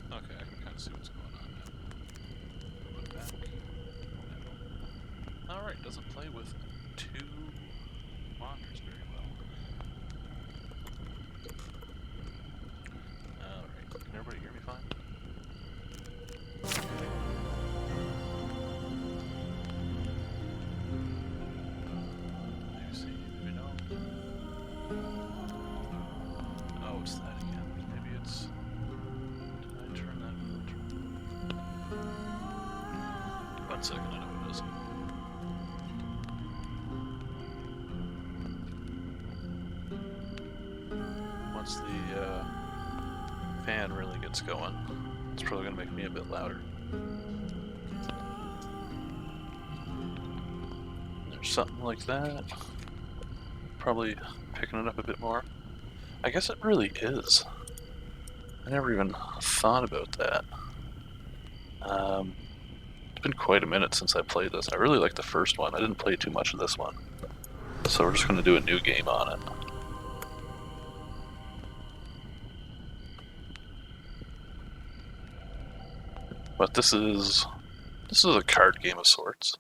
Okay, I can kind of see what's going on now. Put back. No. Alright, doesn't play with two monitors very well. Alright, can everybody hear me fine? Maybe see, maybe no. Oh, it's that again. Maybe it's... Did I turn that filter? 1 second, I know it is. Once the fan really gets going, it's probably going to make me a bit louder. There's something like that. Probably picking it up a bit more. I guess it really is. I never even thought about that. It's been quite a minute since I played this. I really like the first one. I didn't play too much of this one. So we're just going to do a new game on it. But this is a card game of sorts.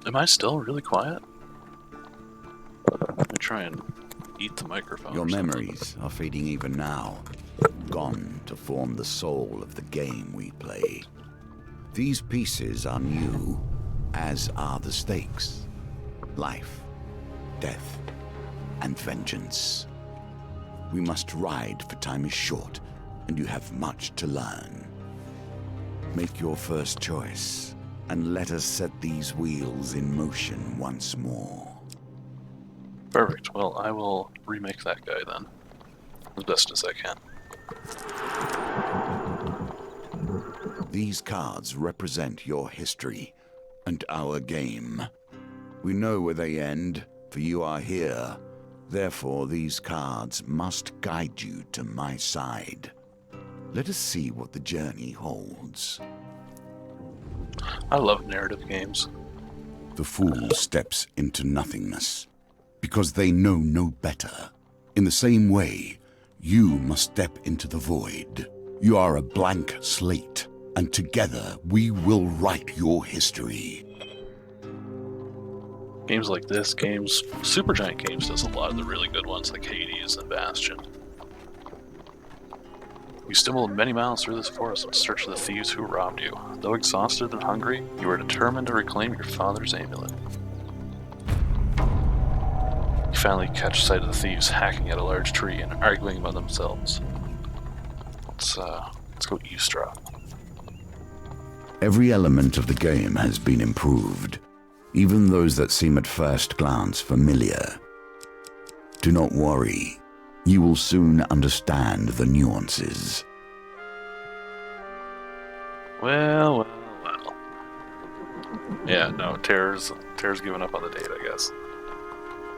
Am I still really quiet? Let me try and eat the microphone. Your memories are fading even now, gone to form the soul of the game we play. These pieces are new, as are the stakes. Life, death, and vengeance. We must ride, for time is short, and you have much to learn. Make your first choice, and let us set these wheels in motion once more. Perfect. Well, I will remake that guy then, as best as I can. These cards represent your history and our game. We know where they end, for you are here. Therefore, these cards must guide you to my side. Let us see what the journey holds. I love narrative games. The fool steps into nothingness, because they know no better. In the same way, you must step into the void. You are a blank slate, and together we will write your history. Games like this, Supergiant Games does a lot of the really good ones, like Hades and Bastion. You stumbled many miles through this forest in search of the thieves who robbed you. Though exhausted and hungry, you were determined to reclaim your father's amulet. You finally catch sight of the thieves hacking at a large tree and arguing among themselves. Let's go eavesdrop. Every element of the game has been improved, even those that seem at first glance familiar. Do not worry. You will soon understand the nuances. Well. Yeah, no, Terror's giving up on the date, I guess.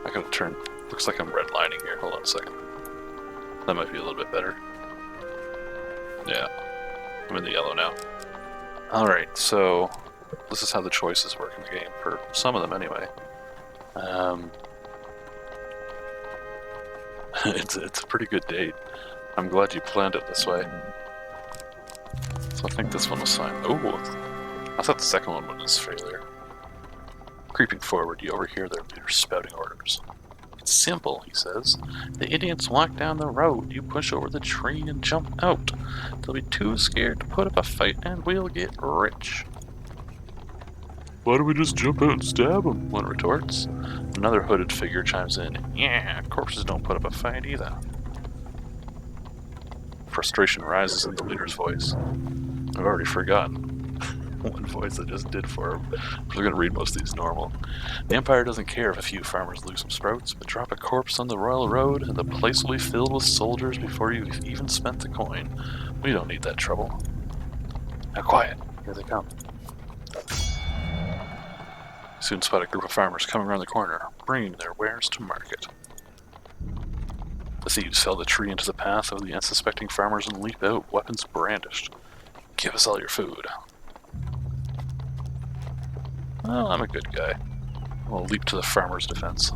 I gotta turn. Looks like I'm redlining here. Hold on a second. That might be a little bit better. Yeah, I'm in the yellow now. Alright, so this is how the choices work in the game, for some of them anyway. It's a pretty good date. I'm glad you planned it this way. So I think this one was fine. Oh, I thought the second one was failure. Creeping forward, you overhear their leader spouting orders. It's simple, he says. The idiots walk down the road, you push over the tree and jump out. They'll be too scared to put up a fight and we'll get rich. Why don't we just jump out and stab them? One retorts. Another hooded figure chimes in. Yeah, corpses don't put up a fight either. Frustration rises in the leader's voice. I've already forgotten one voice I just did for him. We're going to read most of these normal. The Empire doesn't care if a few farmers lose some sprouts, but drop a corpse on the royal road and the place will be filled with soldiers before you've even spent the coin. We don't need that trouble. Now quiet, here they come. Soon spot a group of farmers coming around the corner, bringing their wares to market. The thieves fell the tree into the path of the unsuspecting farmers and leap out, weapons brandished. Give us all your food. Well, I'm a good guy. I'll leap to the farmer's defense.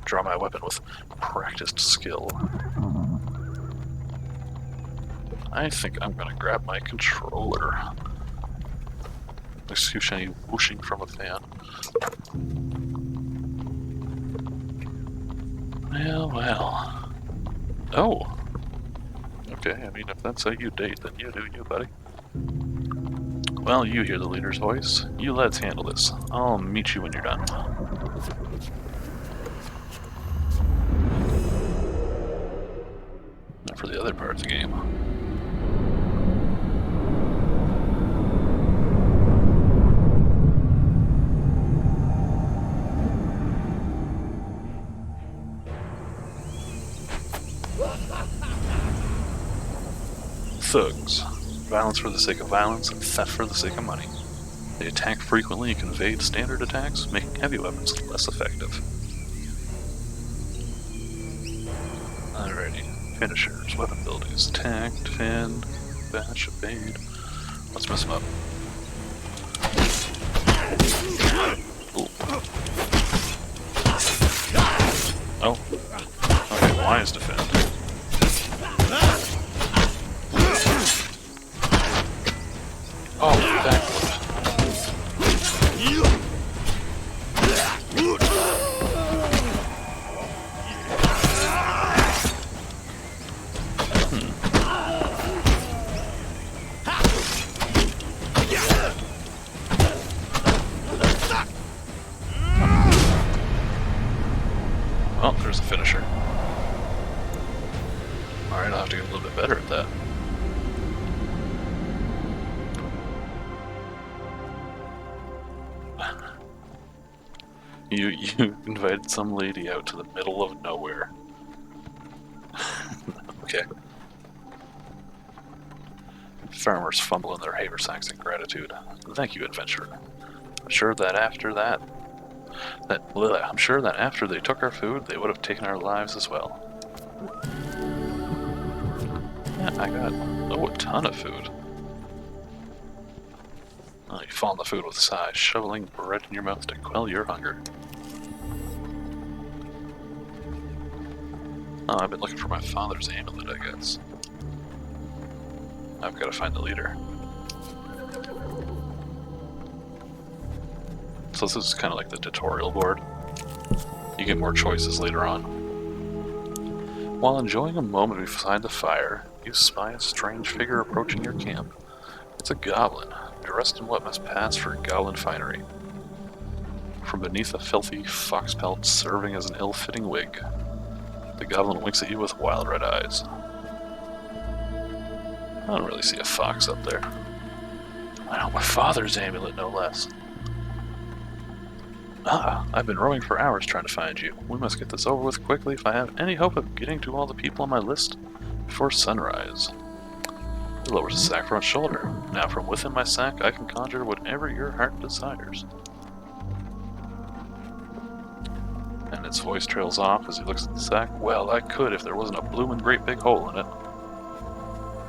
Draw my weapon with practiced skill. I think I'm gonna grab my controller. Excuse any whooshing from a fan. Well. Oh! Okay, I mean, if that's how you date, then you do you, buddy. Well, you hear the leader's voice. You let's handle this. I'll meet you when you're done. Now for the other part of the game. Thugs. Violence for the sake of violence and theft for the sake of money. They attack frequently and can evade standard attacks, making heavy weapons less effective. Alrighty. Finishers, weapon abilities, attack, defend, bash, evade. Let's mess them up. Ooh. Oh. Okay, why is defend? Oh, backwards. Well, there's the finisher. Alright, I'll have to get a little bit better at that. You invited some lady out to the middle of nowhere. Okay. Farmers fumble in their haversacks in gratitude. Thank you, adventurer. I'm sure that after they took our food, they would have taken our lives as well. Yeah, I got a ton of food. Oh, you fall on the food with a sigh, shoveling bread in your mouth to quell your hunger. Oh, I've been looking for my father's amulet, I guess. I've got to find the leader. So this is kind of like the tutorial board. You get more choices later on. While enjoying a moment beside the fire, you spy a strange figure approaching your camp. It's a goblin, dressed in what must pass for goblin finery. From beneath a filthy fox pelt serving as an ill-fitting wig, the goblin winks at you with wild red eyes. I don't really see a fox up there. I know my father's amulet, no less. Ah, I've been roaming for hours trying to find you. We must get this over with quickly if I have any hope of getting to all the people on my list before sunrise. He lowers the sack from his shoulder. Now from within my sack I can conjure whatever your heart desires. And its voice trails off as he looks at the sack. Well, I could if there wasn't a bloomin' great big hole in it.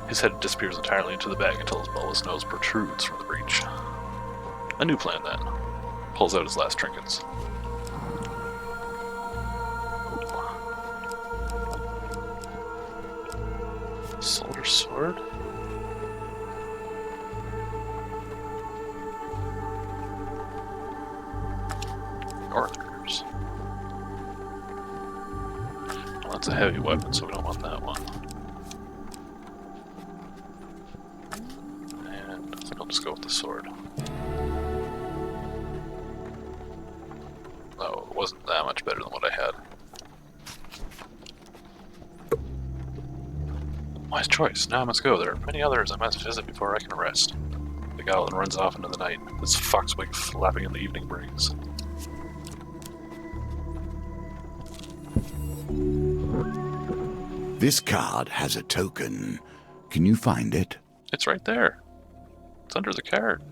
His head disappears entirely into the bag until his bulbous nose protrudes from the breach. A new plan then. Pulls out his last trinkets. Soldier sword? Northers. Well, that's a heavy weapon, so we don't want that one. And I think I'll just go with the sword. Oh, it wasn't that much better than what I had. Wise choice. Now I must go. There are many others I must visit before I can rest. The goblin runs off into the night, his foxwing flapping in the evening breeze. This card has a token. Can you find it? It's right there. It's under the card.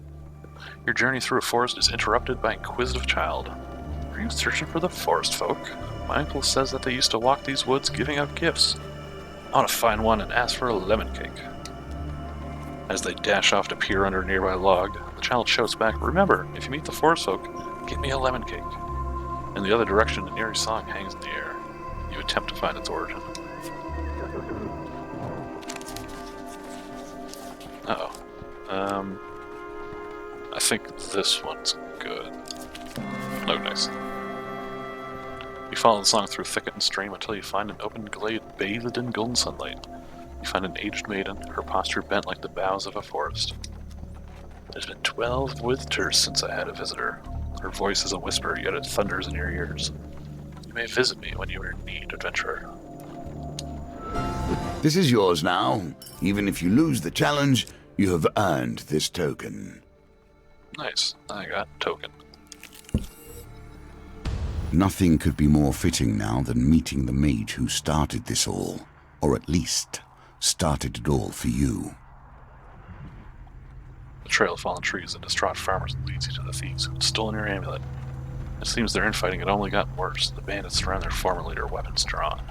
Your journey through a forest is interrupted by an inquisitive child. Are you searching for the forest folk? My uncle says that they used to walk these woods giving out gifts. I want to find one and ask for a lemon cake. As they dash off to peer under a nearby log, the child shouts back, "Remember, if you meet the forest folk, get me a lemon cake." In the other direction, an eerie song hangs in the air. You attempt to find its origin. Uh-oh. I think this one's good. Oh, nice. You follow the song through thicket and stream until you find an open glade bathed in golden sunlight. You find an aged maiden, her posture bent like the boughs of a forest. There's been 12 winters since I had a visitor. Her voice is a whisper, yet it thunders in your ears. You may visit me when you are in need, adventurer. This is yours now. Even if you lose the challenge, you have earned this token. Nice. I got token. Nothing could be more fitting now than meeting the mage who started this all, or at least started it all for you. The trail of fallen trees and distraught farmers leads you to the thieves who had stolen your amulet. It seems their infighting had only gotten worse. The bandits surround their former leader, weapons drawn.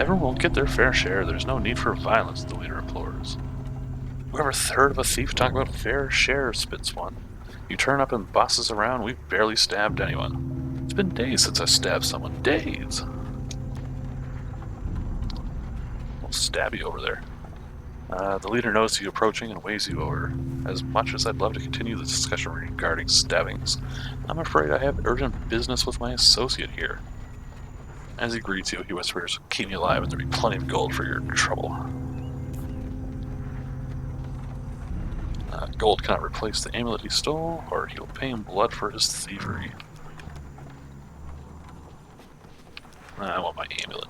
Everyone will get their fair share. There's no need for violence, the leader implores. Whoever heard of a thief talk about fair share, spits one. You turn up and bosses around, we've barely stabbed anyone. It's been days since I stabbed someone. Days! I'll stab you over there. The leader notices you approaching and waves you over. As much as I'd love to continue the discussion regarding stabbings, I'm afraid I have urgent business with my associate here. As he greets you, he whispers, "Keep me alive and there'll be plenty of gold for your trouble." Gold cannot replace the amulet he stole, or he'll pay in blood for his thievery. I want my amulet.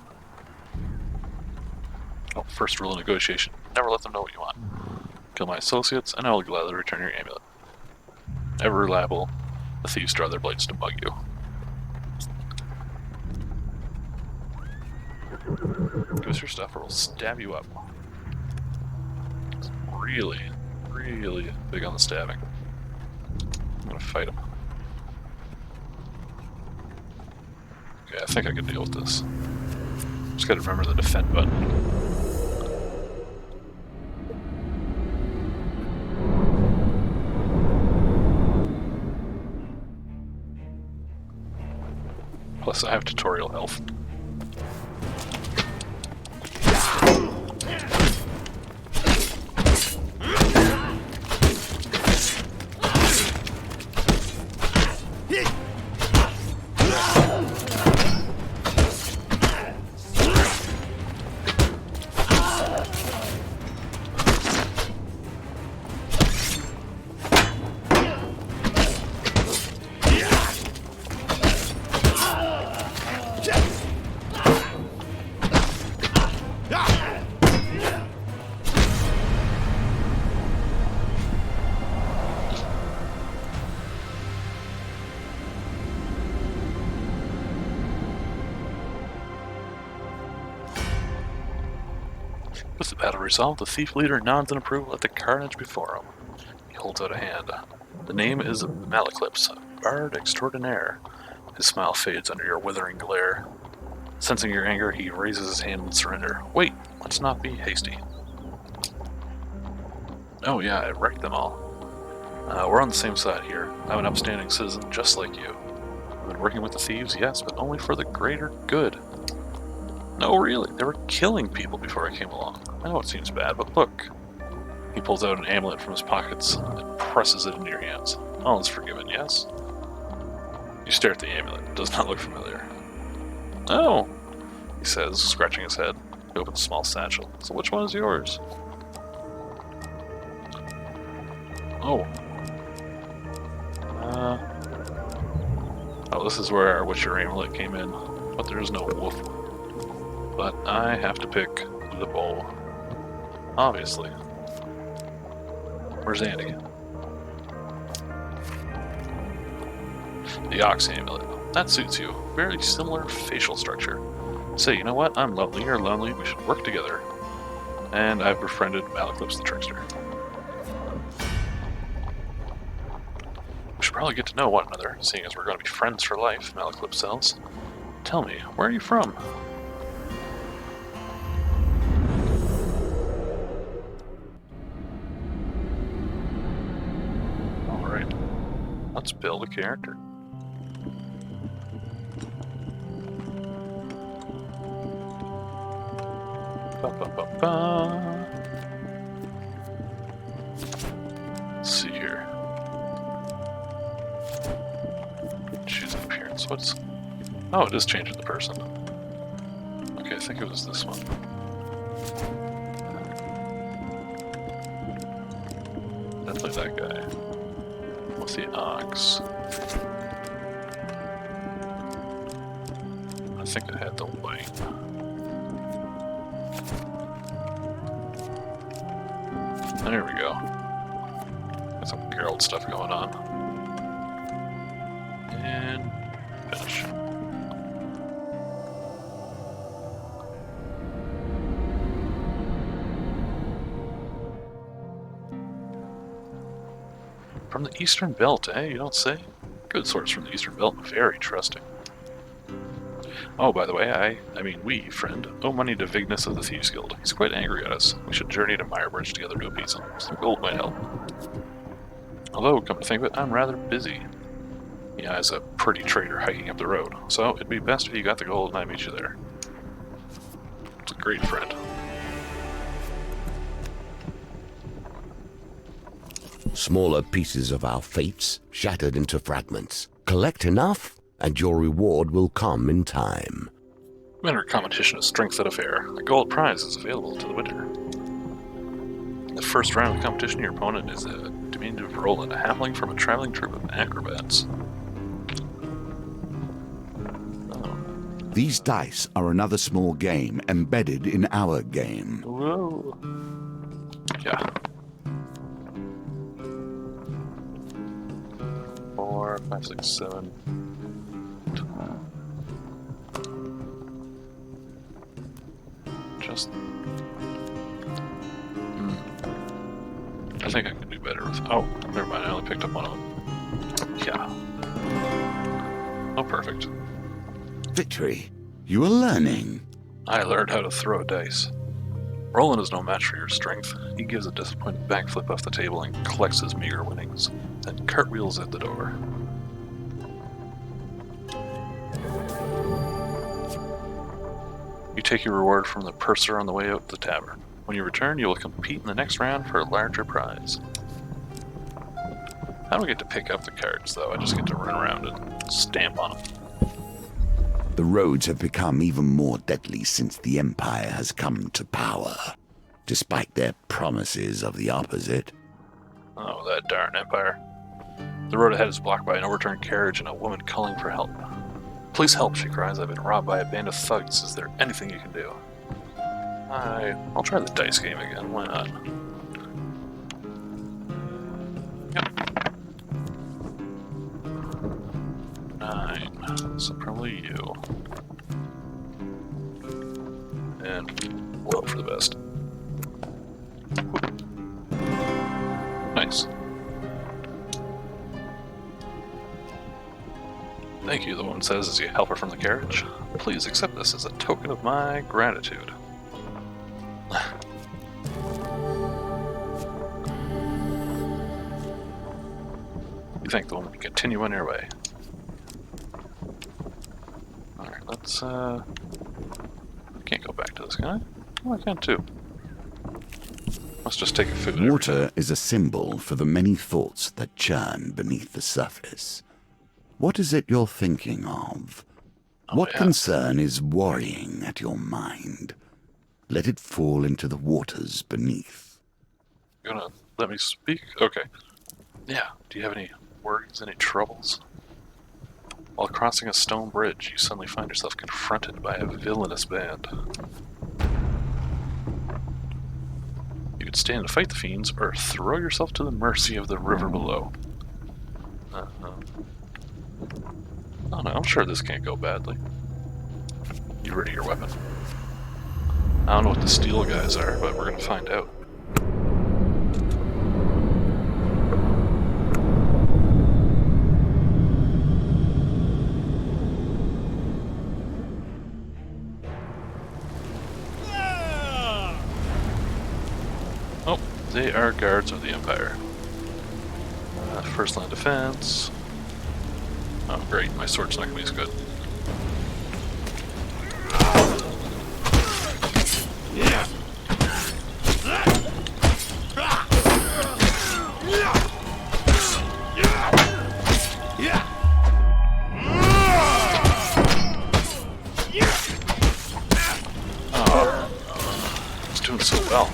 Oh, first rule of negotiation. Never let them know what you want. Kill my associates, and I will gladly return your amulet. Ever reliable, the thieves draw their blades to bug you. Give us your stuff or we'll stab you up. It's really big on the stabbing. I'm gonna fight him. Okay, I think I can deal with this. Just gotta remember the defend button. Plus I have tutorial health. With the battle resolved, the thief leader nods in approval at the carnage before him. He holds out a hand. The name is Malaclips, Bard Extraordinaire. His smile fades under your withering glare. Sensing your anger, he raises his hand in surrender. Wait, let's not be hasty. Oh yeah, I wrecked them all. We're on the same side here. I'm an upstanding citizen just like you. I've been working with the thieves, yes, but only for the greater good. No, really, they were killing people before I came along. I know it seems bad, but look. He pulls out an amulet from his pockets and presses it into your hands. All is forgiven, yes? You stare at the amulet. It does not look familiar. Oh, he says, scratching his head. He opens a small satchel. So which one is yours? Oh. Oh, this is where our Witcher amulet came in. But there is no wolf. But I have to pick the bowl. Obviously. Where's Andy? The ox amulet. That suits you. Very similar facial structure. Say, you know what? I'm lonely, you're lonely, we should work together. And I've befriended Malaclips the Trickster. We should probably get to know one another, seeing as we're going to be friends for life, Malaclips says. Tell me, where are you from? Alright. Let's build a character. Let's see here. Choose an appearance. What's... Oh, it is changing the person. Okay, I think it was this one. Definitely that guy. What's the ox? I think it had the white. There we go. Got some Geralt stuff going on. And finish. From the Eastern Belt, eh? You don't say? Good source from the Eastern Belt. Very trusting. Oh, by the way, I mean we, friend, owe money to Vignus of the Thieves Guild. He's quite angry at us. We should journey to Mirebridge together to appease him. Some gold might help. Although, come to think of it, I'm rather busy. He has a pretty trader hiking up the road, so it'd be best if you got the gold and I meet you there. It's a great friend. Smaller pieces of our fates shattered into fragments. Collect enough, and your reward will come in time. Winter competition is strength at a fair. A gold prize is available to the winner. In the first round of the competition, your opponent is a diminutive Roland, a halfling from a traveling troupe of acrobats. Oh. These dice are another small game embedded in our game. Whoa. Yeah. 4, 5, 6, 7. Just... I think I can do better with... Oh, never mind, I only picked up one of them. Yeah. Oh, perfect. Victory. You are learning. I learned how to throw dice. Roland is no match for your strength. He gives a disappointed backflip off the table and collects his meager winnings, then cartwheels at the door. You take your reward from the purser on the way out to the tavern. When you return, you will compete in the next round for a larger prize. I don't get to pick up the cards, though. I just get to run around and stamp on them. The roads have become even more deadly since the Empire has come to power, despite their promises of the opposite. Oh, that darn Empire. The road ahead is blocked by an overturned carriage and a woman calling for help. Please help, she cries. I've been robbed by a band of thugs. Is there anything you can do? I'll try the dice game again. Why not? Yep. 9. So probably you. And we'll hope for the best. Nice. Thank you, the woman says as you help her from the carriage. Please accept this as a token of my gratitude. You thank the woman and continue on your way. Alright, let's, I can't go back to this, can I? Oh, I can too. Must must just take a food. every Water is a symbol for the many thoughts that churn beneath the surface. What is it you're thinking of? What yeah. concern is worrying at your mind? Let it fall into the waters beneath. You gonna let me speak? Okay. Yeah. Do you have any worries, any troubles? While crossing a stone bridge, you suddenly find yourself confronted by a villainous band. You could stand and fight the fiends, or throw yourself to the mercy of the river below. Oh no, I'm sure this can't go badly. You ready your weapon? I don't know what the steel guys are, but we're gonna find out. Oh, they are guards of the Empire. First line defense. Oh great, my sword's not gonna be as good. Oh, it's doing so well.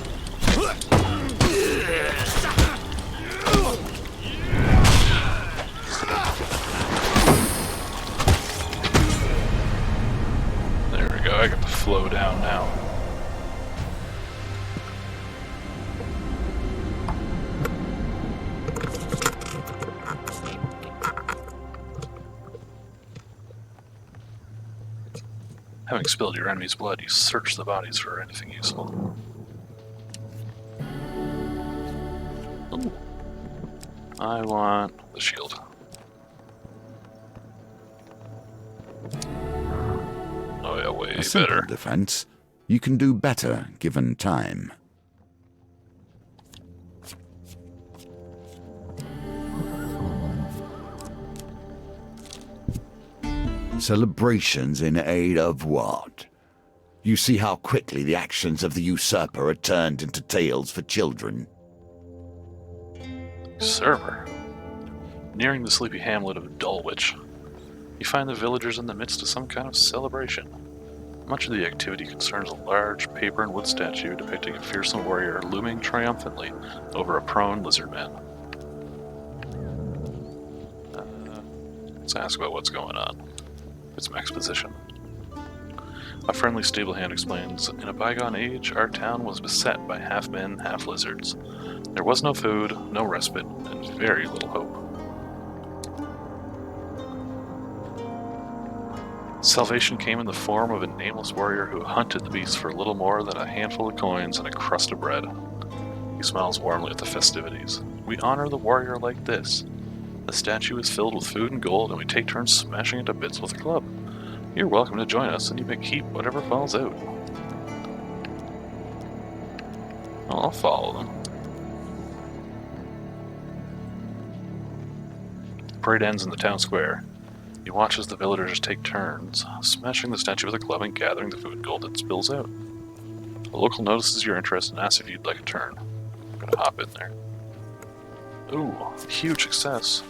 There we go, I got the flow down now. Having spilled your enemy's blood, you search the bodies for anything useful. Ooh. I want the shield. Oh yeah, way A simple better. defense. You can do better given time. Celebrations in aid of what? You see how quickly the actions of the usurper are turned into tales for children. Server. Nearing the sleepy hamlet of Dulwich, you find the villagers in the midst of some kind of celebration. Much of the activity concerns a large paper and wood statue depicting a fearsome warrior looming triumphantly over a prone lizard man. Let's ask about what's going on. Get some exposition. A friendly stable hand explains, in a bygone age, our town was beset by half-men, half-lizards. There was no food, no respite, and very little hope. Salvation came in the form of a nameless warrior who hunted the beasts for little more than a handful of coins and a crust of bread. He smiles warmly at the festivities. We honor the warrior like this. The statue is filled with food and gold, and we take turns smashing it to bits with a club. You're welcome to join us, and you may keep whatever falls out. Well, I'll follow them. The parade ends in the town square. You watch as the villagers take turns, smashing the statue with a club and gathering the food and gold that spills out. A local notices your interest and asks if you'd like a turn. I'm gonna hop in there. Ooh, huge success.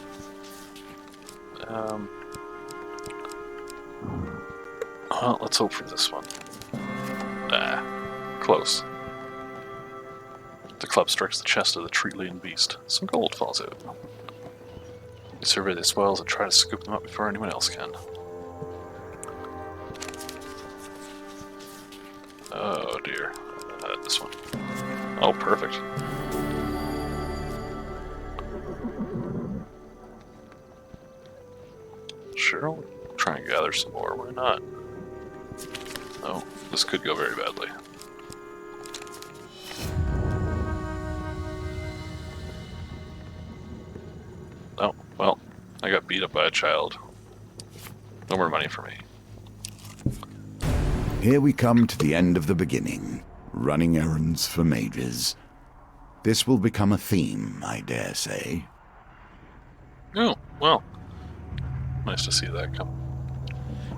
Well, let's hope for this one. Ah, close. The club strikes the chest of the tree-laden beast. Some gold falls out. You survey the spoils and try to scoop them up before anyone else can. Oh dear. This one. Oh, perfect. Sure, I'll try and gather some more. Why not? Oh, this could go very badly. Oh, well, I got beat up by a child. No more money for me. Here we come to the end of the beginning, running errands for mages. This will become a theme, I dare say. Oh, well. Nice to see that come.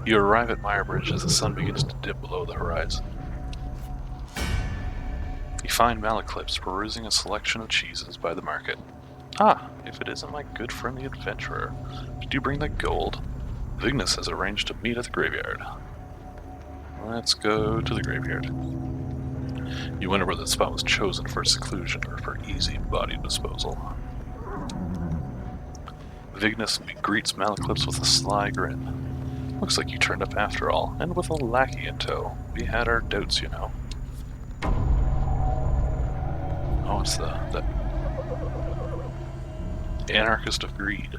You arrive at Mire Bridge as the sun begins to dip below the horizon. You find Malaclips perusing a selection of cheeses by the market. Ah, if it isn't my good friend the adventurer. Did you bring the gold? Vignis has arranged to meet at the graveyard. Let's go to the graveyard. You wonder whether the spot was chosen for seclusion or for easy body disposal. Vignis greets Malaclips with a sly grin. Looks like you turned up after all, and with a lackey in tow. We had our doubts, you know. Oh, it's the Anarchist of Greed.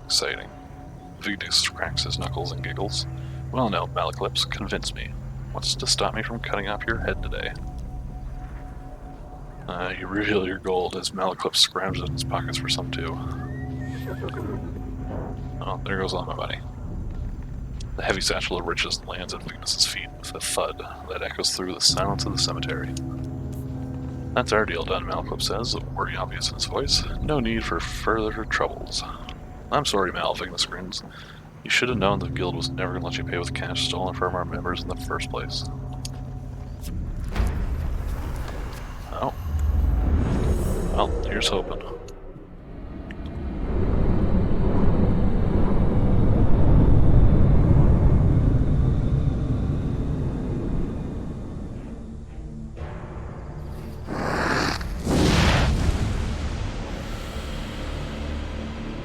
Exciting. Vignis cracks his knuckles and giggles. Well, no, Malaclips, convince me. What's to stop me from cutting off your head today? You reveal your gold as Malaclips scrounges in his pockets for some too. Oh, there goes all my money. The heavy satchel of riches lands at Vignis's feet with a thud that echoes through the silence of the cemetery. That's our deal done, Malaclips says, worry obvious in his voice. No need for further troubles. I'm sorry, Mal, Vignis grins. You should have known the guild was never going to let you pay with cash stolen from our members in the first place. Oh. Well, here's hoping.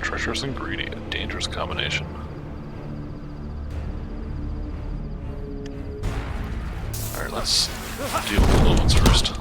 Treacherous and greedy, a dangerous combination. Alright, let's deal with the little ones first.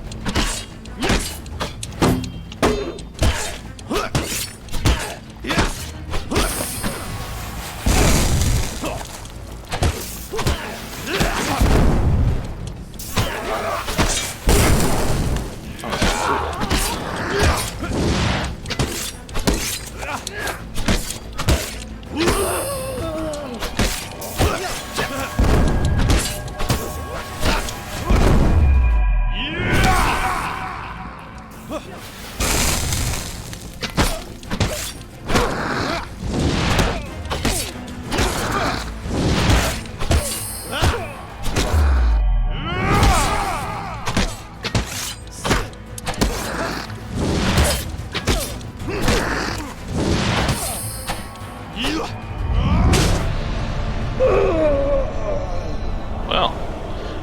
Well,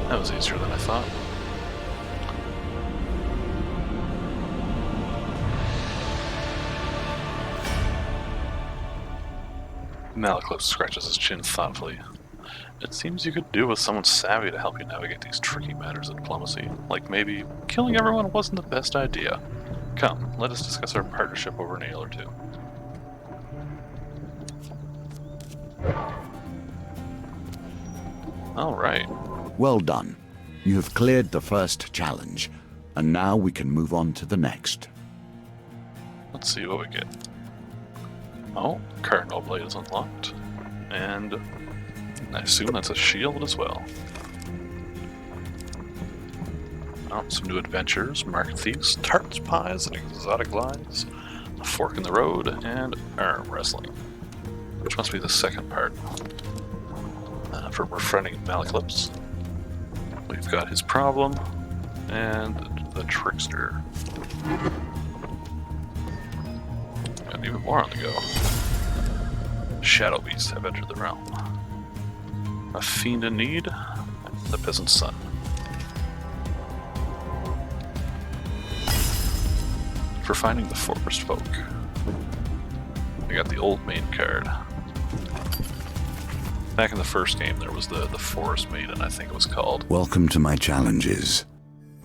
that was easier than I thought. Malaclips scratches his chin thoughtfully. It seems you could do with someone savvy to help you navigate these tricky matters of diplomacy. Like maybe killing everyone wasn't the best idea. Come, let us discuss our partnership over an ale or two. Alright. Well done. You have cleared the first challenge, and now we can move on to the next. Let's see what we get. Oh, Cardinal Blade is unlocked. And I assume that's a shield as well. Oh, some new adventures, market thieves, tarts, pies, and exotic lies, a fork in the road, and arm wrestling. Which must be the second part. For befriending Malaclips. We've got his problem, and the trickster. And even more on the go. Shadow beasts have entered the realm. A fiend in need, and the peasant's son. For finding the forest folk. We got the old maid card. Back in the first game, there was the Forest Maiden, I think it was called. Welcome to my challenges.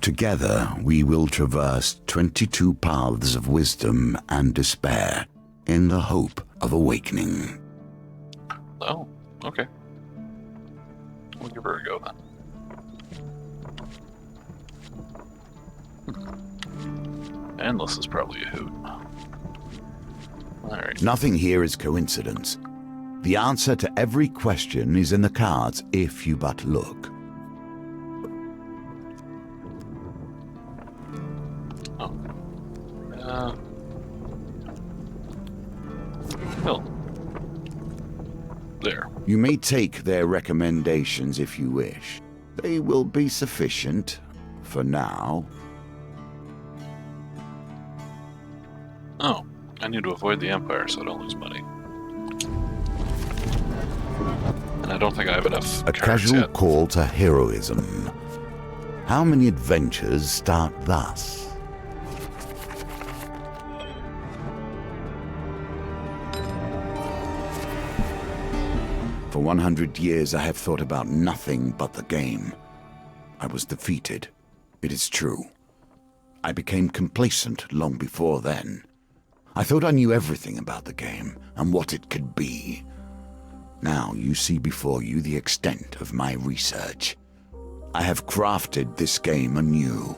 Together, we will traverse 22 paths of wisdom and despair in the hope of awakening. Oh, okay. We'll give her a go then. Endless is probably a hoot. Alright. Nothing here is coincidence. The answer to every question is in the cards if you but look. Oh. Well. There. You may take their recommendations if you wish. They will be sufficient for now. Oh, I need to avoid the Empire so I don't lose money. And I don't think I have enough A carrots casual yet. call to heroism. How many adventures start thus? For 100 years I have thought about nothing but the game. I was defeated. It is true. I became complacent long before then. I thought I knew everything about the game and what it could be. Now you see before you the extent of my research. I have crafted this game anew.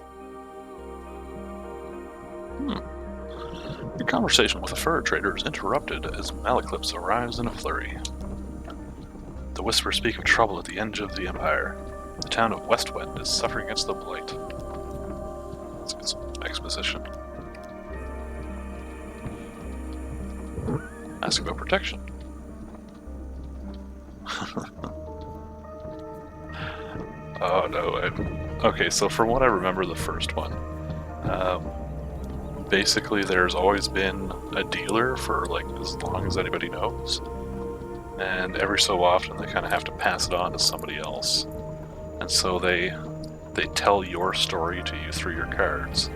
Your conversation with the fur trader is interrupted as Malaclips arrives in a flurry. The whispers speak of trouble at the edge of the Empire. The town of Westwind is suffering against the Blight. Let's get some exposition. Ask about protection. Oh no. Okay, so from what I remember the first one, basically there's always been a dealer for like as long as anybody knows. And every so often they kind of have to pass it on to somebody else. And so they tell your story to you through your cards.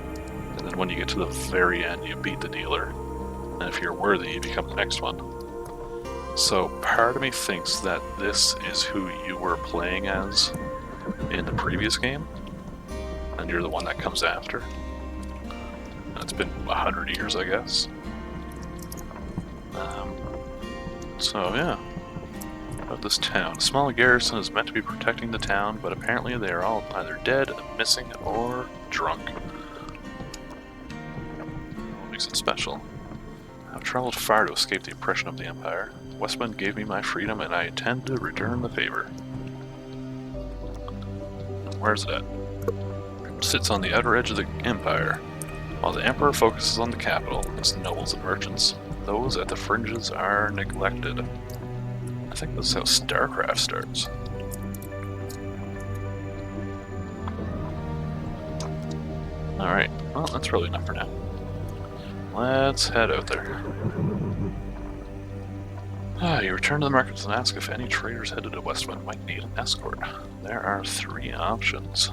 And then when you get to the very end, you beat the dealer. And if you're worthy, you become the next one. So part of me thinks that this is who you were playing as in the previous game. And you're the one that comes after. And it's been 100 years, I guess. So yeah. Of this town. A small garrison is meant to be protecting the town, but apparently they are all either dead, missing, or drunk. What makes it special? I've traveled far to escape the oppression of the Empire. Westwind gave me my freedom, and I intend to return the favor. Where's it at? It sits on the outer edge of the Empire, while the Emperor focuses on the capital, its nobles and merchants. Those at the fringes are neglected. I think that's how StarCraft starts. Alright, well, that's really enough for now. Let's head out there. You return to the markets and ask if any traders headed to Westwind might need an escort. There are 3 options.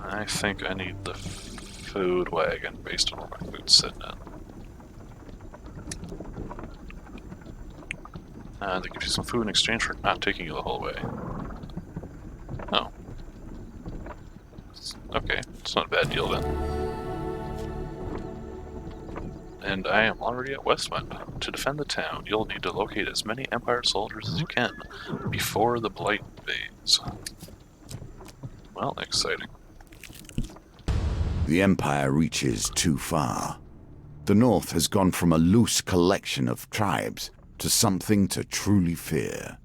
I think I need the food wagon based on where my food's sitting at. They give you some food in exchange for not taking you the whole way. Oh. Okay, it's not a bad deal then. And I am already at Westwind. To defend the town, you'll need to locate as many Empire soldiers as you can before the Blight invades. Well, exciting. The Empire reaches too far. The North has gone from a loose collection of tribes to something to truly fear.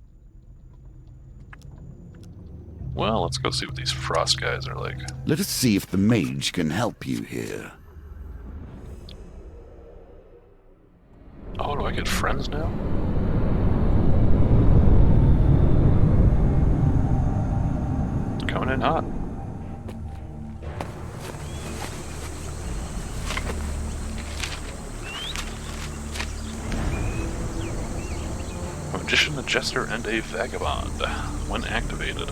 Well, let's go see what these frost guys are like. Let us see if the mage can help you here. Oh, do I get friends now? Coming in hot. A magician, a jester, and a vagabond. When activated,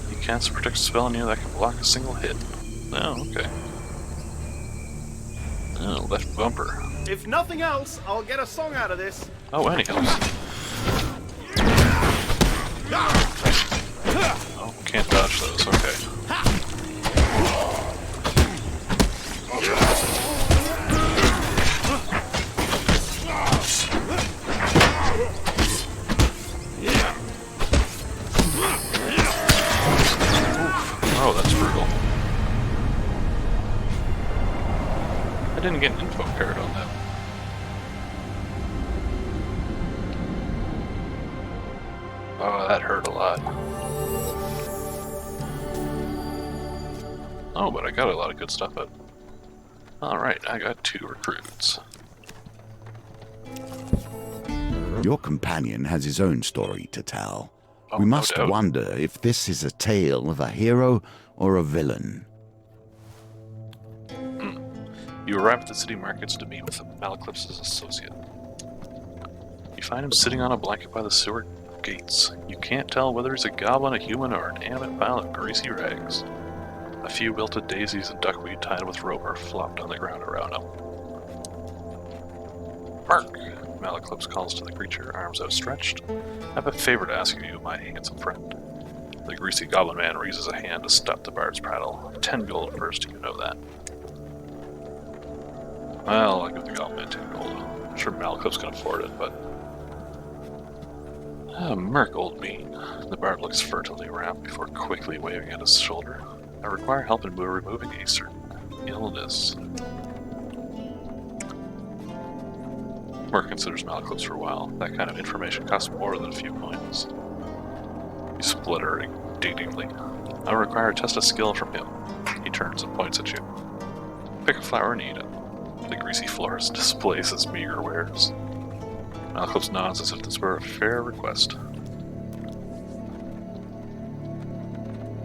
he casts a protect spell on you that can block a single hit. Oh, okay. Oh, left bumper. If nothing else, I'll get a song out of this. Oh, and he helps. Oh, can't dodge those, okay. Oh, that's brutal. I didn't get an info card on that. Oh, that hurt a lot. Oh, but I got a lot of good stuff out. Alright, I got 2 recruits. Your companion has his own story to tell. Oh, We no must doubt. wonder if this is a tale of a hero or a villain. You arrive at the city markets to meet with Malaclypse's associate. You find him sitting on a blanket by the sewer gates. You can't tell whether he's a goblin, a human, or an animate pile of greasy rags. A few wilted daisies and duckweed tied with rope are flopped on the ground around him. Mark! Malaclypse calls to the creature, arms outstretched. I have a favor to ask of you, my handsome friend. The greasy goblin man raises a hand to stop the bard's prattle. 10 gold first, you know that. Well, I'll give the goblin man 10 gold. I'm sure Malaclypse can afford it, but... Merc, old bean. The bard looks furtively around before quickly waving at his shoulder. I require help in removing a certain illness. Merc considers Malaclypse for a while. That kind of information costs more than a few coins. You splutter indignantly. I require a test of skill from him. He turns and points at you. Pick a flower and eat it. The greasy florist displays his meager wares. Malaclypse nods as if this were a fair request.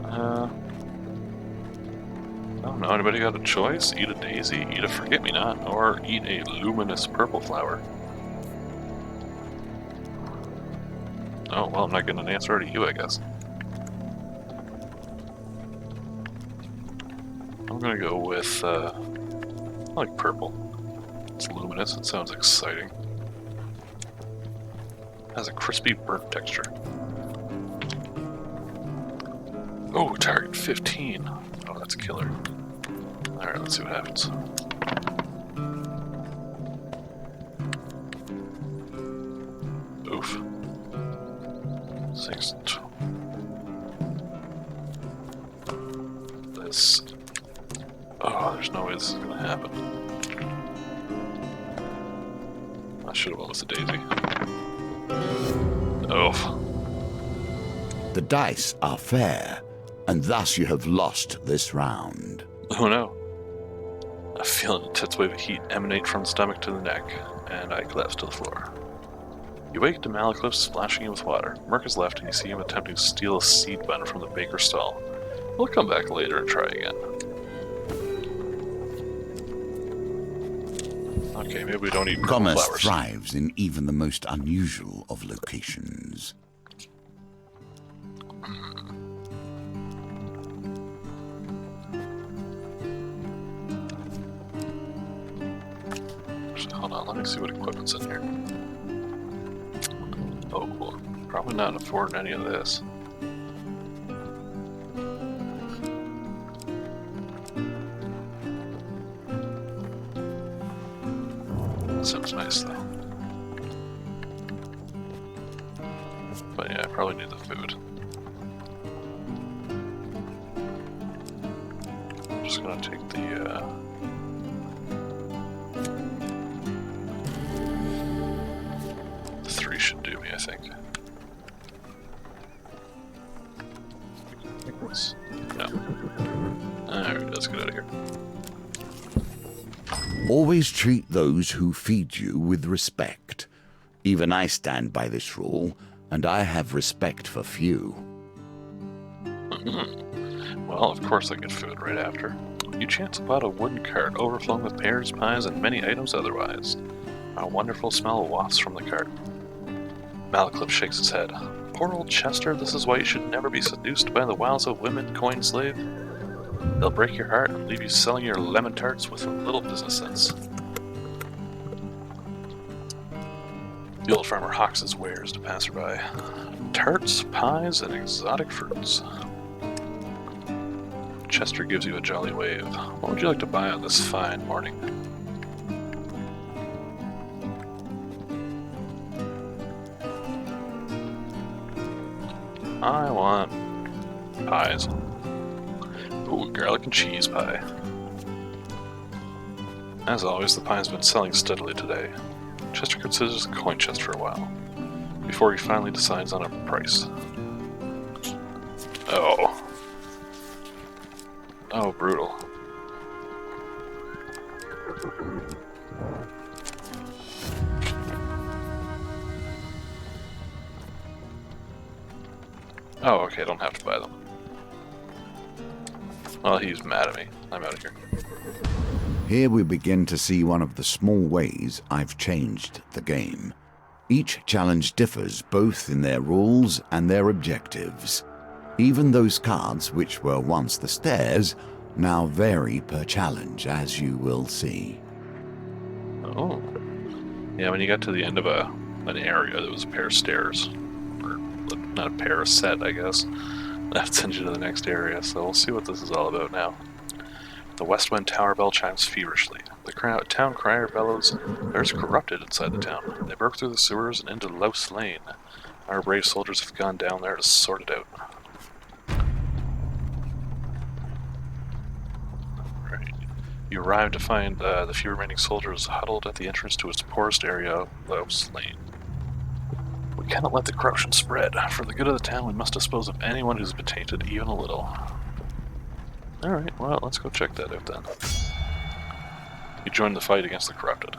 I don't know, anybody got a choice? Eat a daisy, eat a forget-me-not, or eat a luminous purple flower? Oh, well, I'm not getting an answer out of you, I guess. I'm gonna go with, I like purple. It's luminous, it sounds exciting. Has a crispy burnt texture. Oh, target 15. Oh, that's a killer. Alright, let's see what happens. Oof. 6. This. Oh, there's no way this is gonna happen. I should have went with the daisy. Oh. The dice are fair, and thus you have lost this round. Oh no. I feel an intense wave of heat emanate from the stomach to the neck, and I collapse to the floor. You wake to Malaclypse splashing you with water. Merc is left, and you see him attempting to steal a seed bun from the baker's stall. We'll come back later and try again. Okay, maybe we don't eat purple Commerce flowers. thrives in even the most unusual of locations. Hold on, let me see what equipment's in here. Oh, well, probably not affording any of this. Sounds nice though. But yeah, I probably need the food. I'm just gonna take the three should do me, I think. No. Alright, let's get out of here. Always treat those who feed you with respect. Even I stand by this rule, and I have respect for few. Well, of course I get food right after. You chance upon a wooden cart overflowing with pears, pies, and many items otherwise. A wonderful smell wafts from the cart. Malaclypse shakes his head. Poor old Chester, this is why you should never be seduced by the wiles of women, coin slave. They'll break your heart and leave you selling your lemon tarts with little business sense. The old farmer hawks his wares to passerby. Tarts, pies, and exotic fruits. Chester gives you a jolly wave. What would you like to buy on this fine morning? I want pies. Ooh, garlic and cheese pie. As always, the pie's been selling steadily today. Chester considers a coin chest for a while, before he finally decides on a price. Oh. Oh, brutal. Oh, okay, I don't have to buy them. Well, he's mad at me. I'm out of here. Here we begin to see one of the small ways I've changed the game. Each challenge differs both in their rules and their objectives. Even those cards which were once the stairs now vary per challenge, as you will see. Oh. Yeah, when you got to the end of an area, there was a pair of stairs. Or not a pair, a set, I guess. That sends you to the next area, so we'll see what this is all about now. The West Wind Tower bell chimes feverishly. The town crier bellows, "There's corrupted inside the town. They broke through the sewers and into Louse Lane. Our brave soldiers have gone down there to sort it out." Right. You arrive to find the few remaining soldiers huddled at the entrance to its poorest area, Louse Lane. "We cannot let the corruption spread. For the good of the town, we must dispose of anyone who's been tainted even a little." Alright, well, let's go check that out then. You join the fight against the corrupted.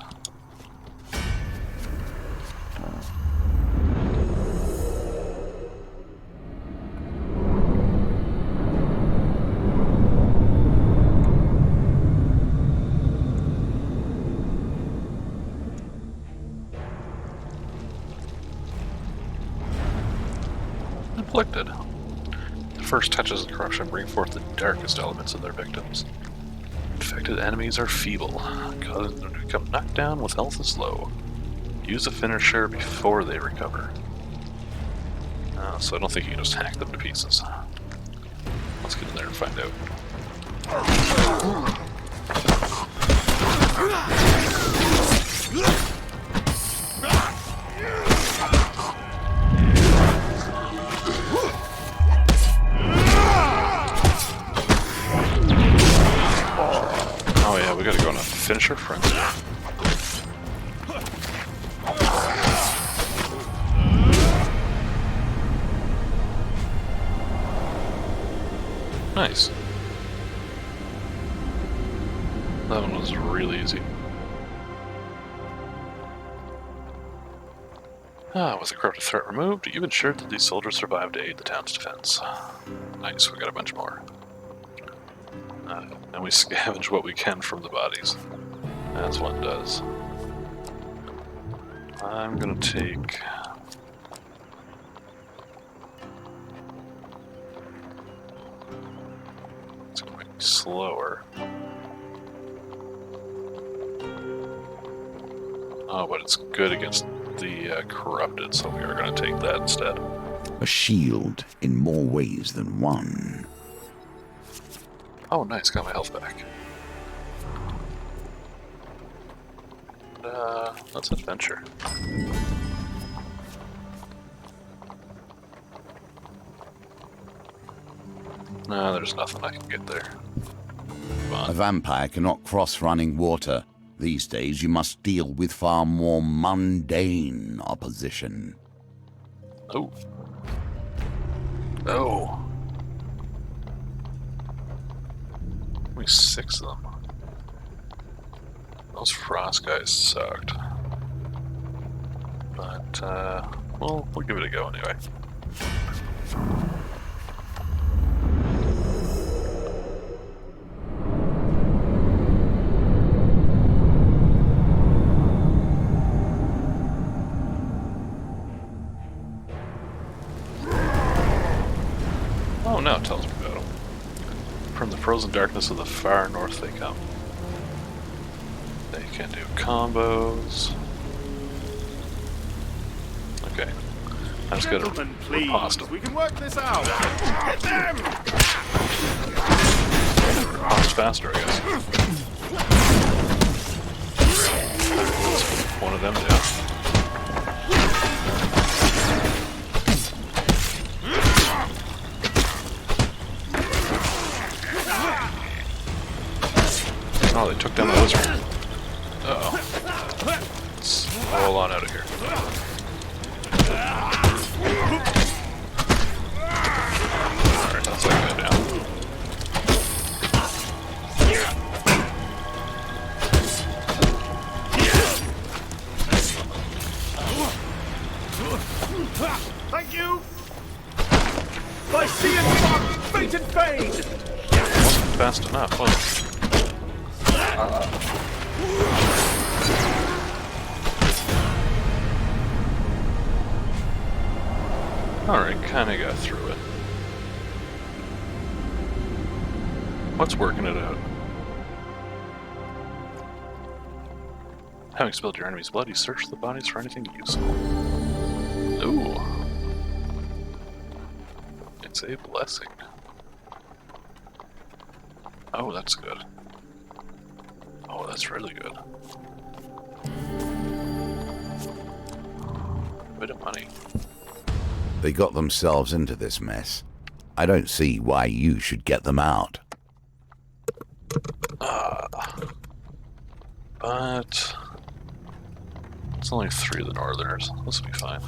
Afflicted. The first touches of corruption bring forth the darkest elements of their victims. Infected enemies are feeble, causing them to become knocked down with health is low. Use a finisher before they recover. So I don't think you can just hack them to pieces. Let's get in there and find out. Oh yeah, we gotta go on a finisher frenzy. Nice. That one was really easy. With the corrupted threat removed, you've ensured that these soldiers survive to aid the town's defense. Nice, we got a bunch more. And we scavenge what we can from the bodies, as one does. I'm gonna take... It's gonna make me slower. Oh, but it's good against the corrupted, so we are gonna take that instead. A shield in more ways than one. Oh, nice, got my health back. Let's adventure. Nah, there's nothing I can get there. A vampire cannot cross running water. These days you must deal with far more mundane opposition. Oh. Oh. Only 6 of them. Those frost guys sucked. But, well, we'll give it a go anyway. Oh, now it tells me about them. From the frozen darkness of the far north they come. They can do combos. Okay. I just gotta Gentlemen, please. riposte them. We can work this out. Get them! Riposte faster, I guess. One of them down. Oh, they took down the wizard. Uh-oh. Let's roll on out of here. Alright, that's that guy down. Thank you! trained! Wasn't fast enough, was it? Alright, kinda got through it. What's working it out? Having spilled your enemy's blood, you search the bodies for anything useful. Ooh. It's a blessing. Oh, that's good. Oh, that's really good. Bit of money. They got themselves into this mess. I don't see why you should get them out. But it's only 3 of the Northerners. This will be fine.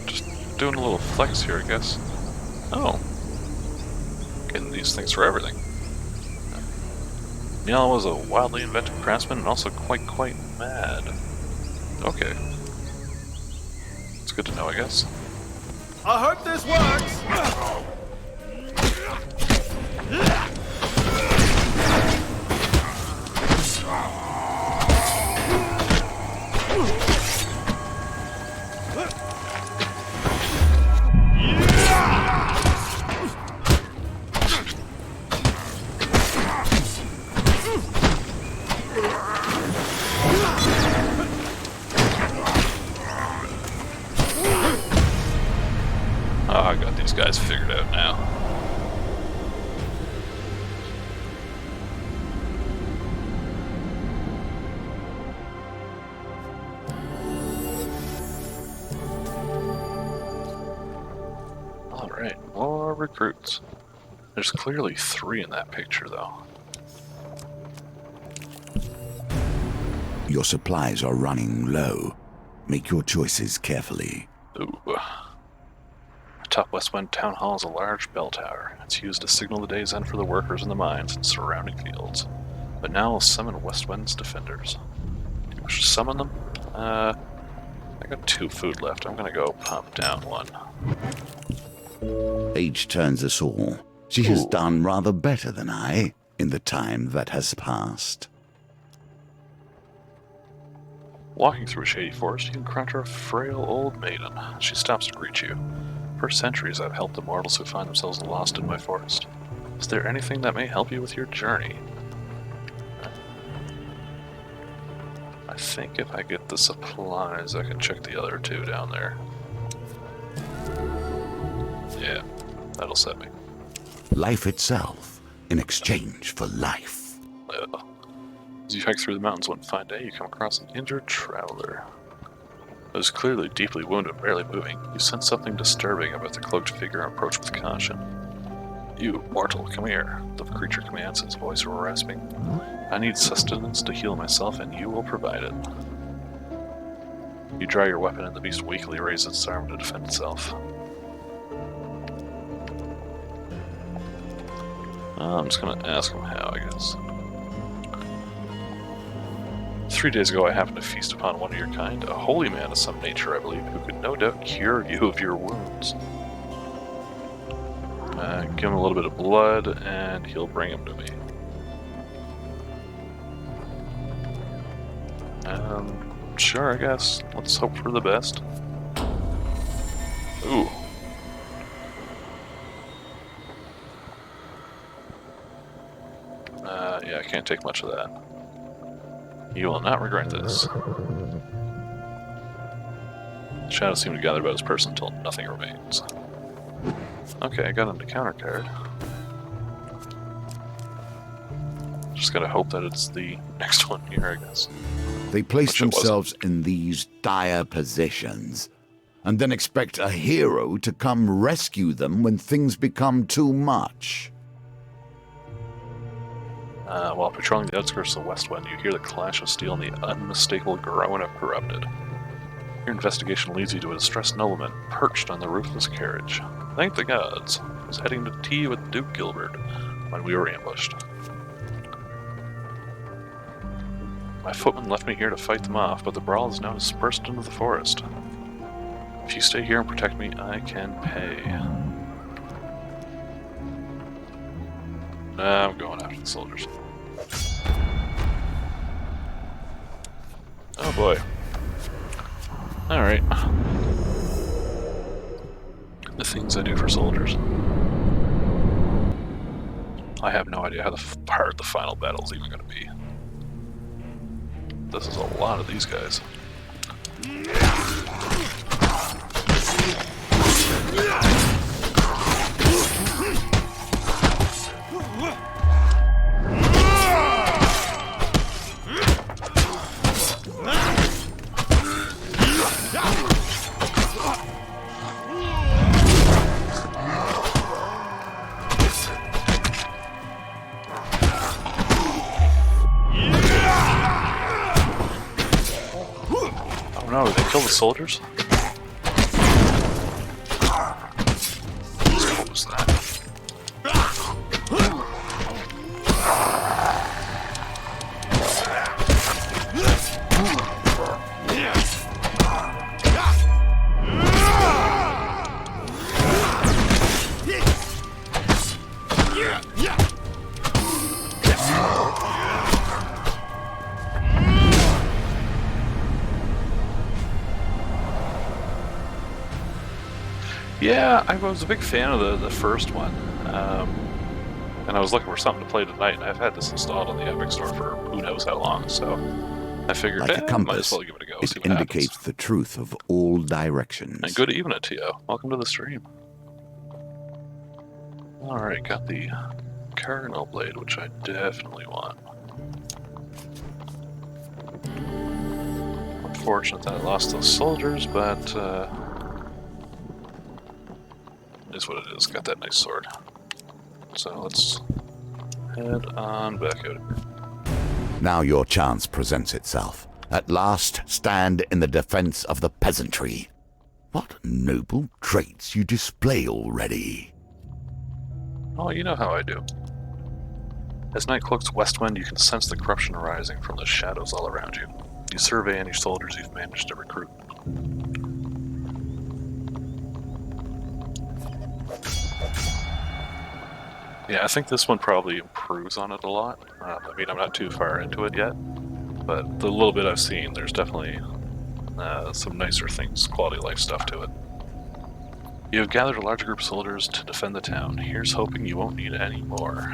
Just doing a little flex here, I guess. Oh. Getting these things for everything. Niall was a wildly inventive craftsman and also quite mad. Okay. It's good to know, I guess. I hope this works! Oh, I got these guys figured out now. Alright, more recruits. There's clearly 3 in that picture, though. Your supplies are running low. Make your choices carefully. Ooh. Atop West Wind Town Hall is a large bell tower. It's used to signal the day's end for the workers in the mines and surrounding fields. But now I'll summon West Wind's defenders. Do you wish to summon them? I got 2 food left. I'm gonna go pump down 1. Age turns us all. She has Ooh. done rather better than I in the time that has passed. Walking through a shady forest, you encounter a frail old maiden. She stops to greet you. For centuries I've helped the mortals who find themselves lost in my forest. Is there anything that may help you with your journey? I think if I get the supplies, I can check the other 2 down there. Yeah, that'll set me. Life itself in exchange for life. As you hike through the mountains one fine day, you come across an injured traveler. It was clearly deeply wounded and barely moving. You sense something disturbing about the cloaked figure and approach with caution. You, mortal, come here, the creature commands, his voice rasping. I need sustenance to heal myself, and you will provide it. You draw your weapon, and the beast weakly raises its arm to defend itself. I'm just gonna ask him how, I guess. 3 days ago I happened to feast upon one of your kind, a holy man of some nature, I believe, who could no doubt cure you of your wounds. Give him a little bit of blood, and he'll bring him to me. Sure, I guess. Let's hope for the best. Ooh. Yeah, I can't take much of that. You will not regret this. Shadows seem to gather about his person until nothing remains. Okay, I got an encounter card. Just gotta hope that it's the next one here, I guess. They place Which it wasn't. themselves in these dire positions and then expect a hero to come rescue them when things become too much. While patrolling the outskirts of West Wind, you hear the clash of steel and the unmistakable groan of corrupted. Your investigation leads you to a distressed nobleman perched on the roofless carriage. Thank the gods. He was heading to tea with Duke Gilbert when we were ambushed. My footman left me here to fight them off, but the brawl is now dispersed into the forest. If you stay here and protect me, I can pay. Nah, I'm going after the soldiers. Oh boy. Alright. The things I do for soldiers. I have no idea how hard the final battle is even going to be. This is a lot of these guys. Oh no, did they kill the soldiers? What was that? Yeah, I was a big fan of the first one, and I was looking for something to play tonight, and I've had this installed on the Epic Store for who knows how long, so I figured, Like a might compass, as well give it a go, it see what indicates happens. the truth of all directions. And good evening to you. Welcome to the stream. Alright, got the Cardinal Blade, which I definitely want. Unfortunate that I lost those soldiers, but it is what it is. Got that nice sword. So let's head on back out here. Now your chance presents itself. At last, stand in the defense of the peasantry. What noble traits you display already. Oh, you know how I do. As night cloaks Westwind, you can sense the corruption arising from the shadows all around you. You survey any soldiers you've managed to recruit. Yeah, I think this one probably improves on it a lot. I mean, I'm not too far into it yet, but the little bit I've seen, there's definitely some nicer things, quality of life stuff to it. You have gathered a large group of soldiers to defend the town. Here's hoping you won't need any more.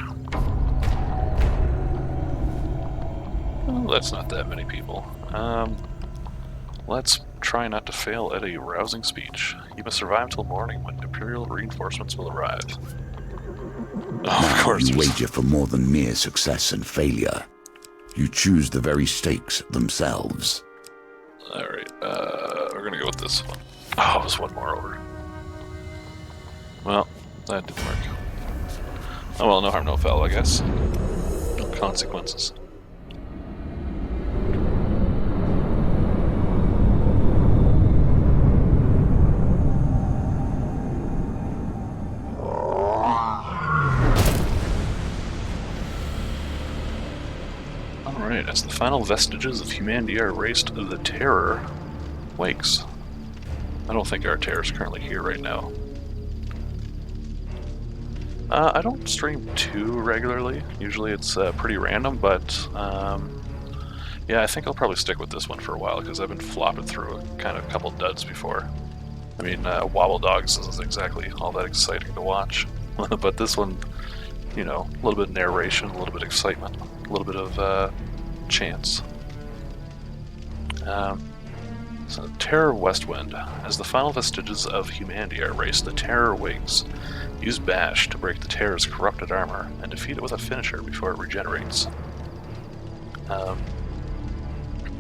Well, that's not that many people. Let's try not to fail at a rousing speech. You must survive till morning when Imperial reinforcements will arrive. Oh, of course. You wager for more than mere success and failure. You choose the very stakes themselves. Alright, we're gonna go with this one. Oh, there's one more over. Well, that didn't work. Oh well, no harm, no foul, I guess. No consequences. Alright, as the final vestiges of humanity are erased, the terror wakes. I don't think our terror is currently here right now. I don't stream too regularly. Usually it's pretty random, but yeah, I think I'll probably stick with this one for a while because I've been flopping through a couple duds before. I mean, Wobble Dogs isn't exactly all that exciting to watch, but this one, you know, a little bit of narration, a little bit of excitement, a little bit of chance. So, Terror of Westwind. As the final vestiges of humanity are erased, the Terror wakes. Use Bash to break the Terror's corrupted armor, and defeat it with a finisher before it regenerates.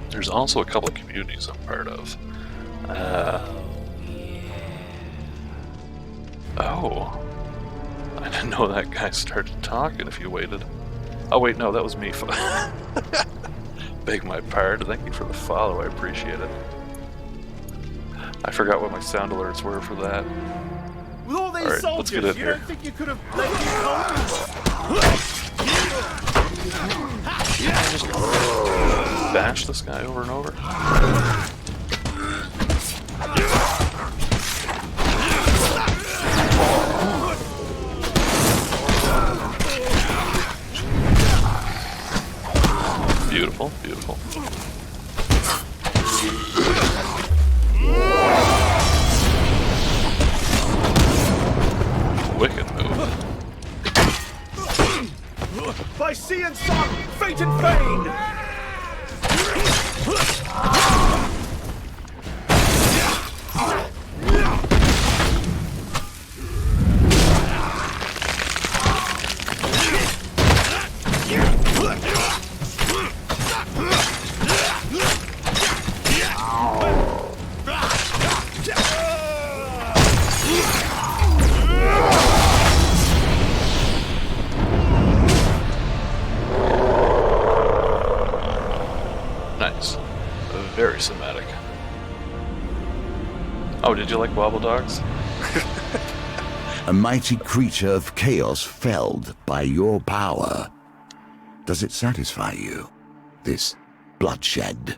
There's also a couple of communities I'm part of. Oh. I didn't know that guy started talking if you waited. Oh wait, no, that was me. Beg my pardon. Thank you for the follow, I appreciate it. I forgot what my sound alerts were for that. With all these Alright, let's get soldiers, in you here. don't think you could have let me home? Bash this guy over and over. Beautiful, beautiful. Wicked move. By sea and sun, fate and fame! Nice. Very cinematic. Oh, did you like Wobble Dogs? A mighty creature of chaos felled by your power. Does it satisfy you, this bloodshed?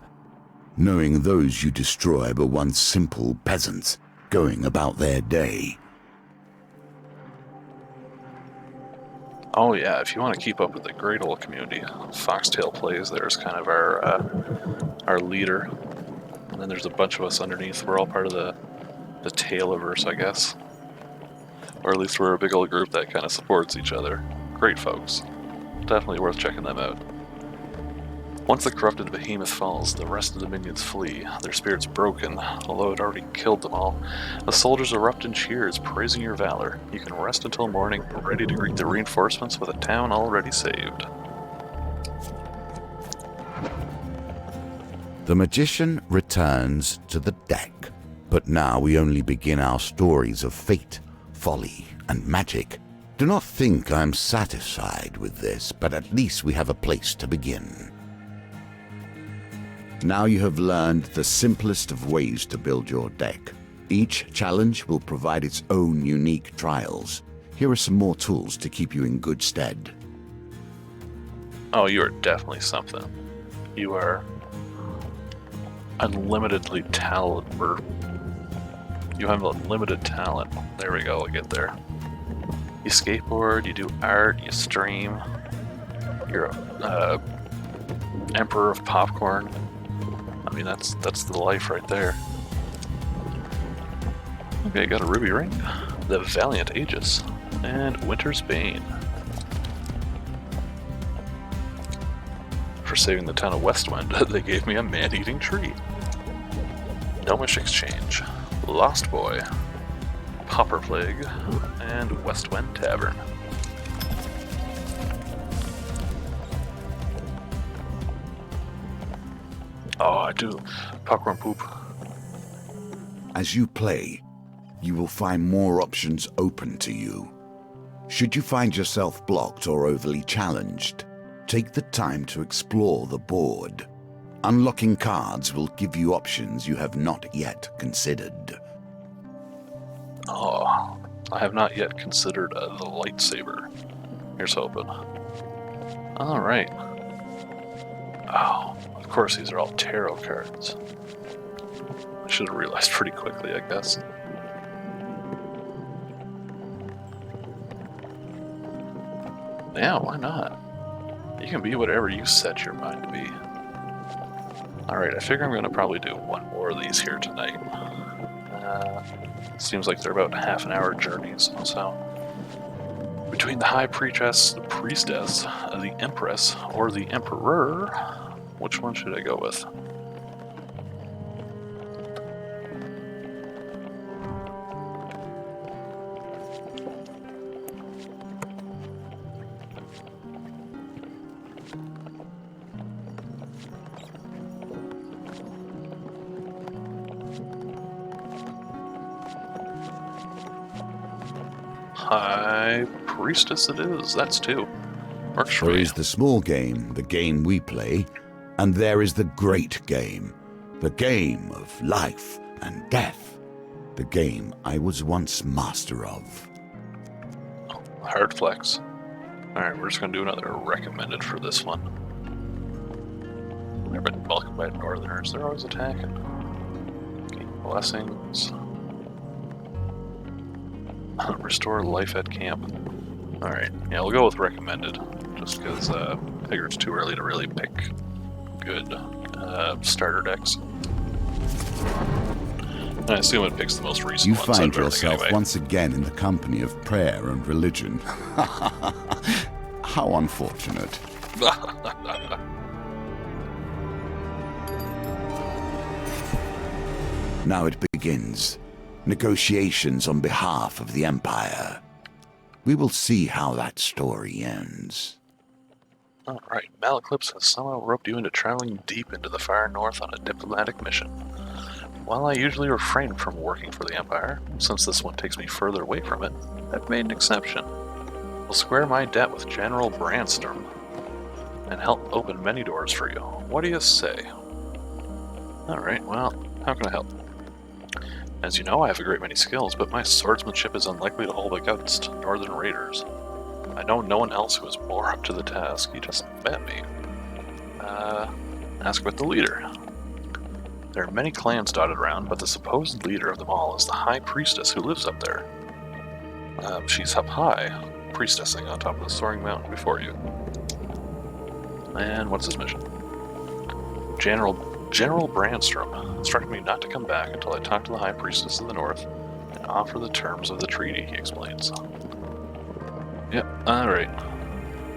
Knowing those you destroy were once simple peasants going about their day. Oh yeah, if you want to keep up with the Great Old community, Foxtail Plays there's kind of our leader. And then there's a bunch of us underneath. We're all part of the Tailoverse, I guess. Or at least we're a big old group that kind of supports each other. Great folks. Definitely worth checking them out. Once the corrupted behemoth falls, the rest of the minions flee, their spirits broken, although it already killed them all. The soldiers erupt in cheers, praising your valor. You can rest until morning, ready to greet the reinforcements with a town already saved. The magician returns to the deck, but now we only begin our stories of fate, folly, and magic. Do not think I am satisfied with this, but at least we have a place to begin. Now you have learned the simplest of ways to build your deck. Each challenge will provide its own unique trials. Here are some more tools to keep you in good stead. Oh, you are definitely something. You are unlimitedly talented. You have unlimited talent. There we go, we'll get there. You skateboard, you do art, you stream. You're a emperor of popcorn. I mean, that's the life right there. Okay, got a ruby ring, the Valiant Aegis, and Winter's Bane. For saving the town of Westwind, they gave me a man-eating tree. Gnomish Exchange, Lost Boy, Pauper Plague, and Westwind Tavern. Oh, I do. Popcorn poop. As you play, you will find more options open to you. Should you find yourself blocked or overly challenged, take the time to explore the board. Unlocking cards will give you options you have not yet considered. Oh, I have not yet considered the lightsaber. Here's hoping. Alright. Oh, of course these are all tarot cards. I should have realized pretty quickly, I guess. Yeah, why not? You can be whatever you set your mind to be. Alright, I figure I'm going to probably do one more of these here tonight. Seems like they're about half an hour journeys, so... Between the High Priestess, the Empress, or the Emperor, which one should I go with? High Priestess it is, that's two. Works for There me. is the small game, the game we play, and there is the great game, the game of life and death. The game I was once master of. Hard flex. Alright, we're just gonna do another recommended for this one. They've been welcomed by northerners, they're always attacking. Gain blessings. Restore life at camp. Alright, yeah, we'll go with recommended. Just because I figure it's too early to really pick good starter decks. I assume it picks the most recent You ones out find of everything yourself anyway. once again in the company of prayer and religion. How unfortunate. Now it begins. Negotiations on behalf of the Empire. We will see how that story ends. Alright, Malaclips has somehow roped you into traveling deep into the far north on a diplomatic mission. While I usually refrain from working for the Empire, since this one takes me further away from it, I've made an exception. I'll square my debt with General Brandstorm and help open many doors for you. What do you say? Alright, well, how can I help? As you know, I have a great many skills, but my swordsmanship is unlikely to hold against Northern Raiders. I know no one else who is more up to the task. You just met me. Ask about the leader. There are many clans dotted around, but the supposed leader of them all is the High Priestess who lives up there. She's up high, priestessing on top of the soaring mountain before you. And what's his mission? General Brandstrom instructed me not to come back until I talk to the High Priestess of the North and offer the terms of the treaty, he explains. Yep, alright.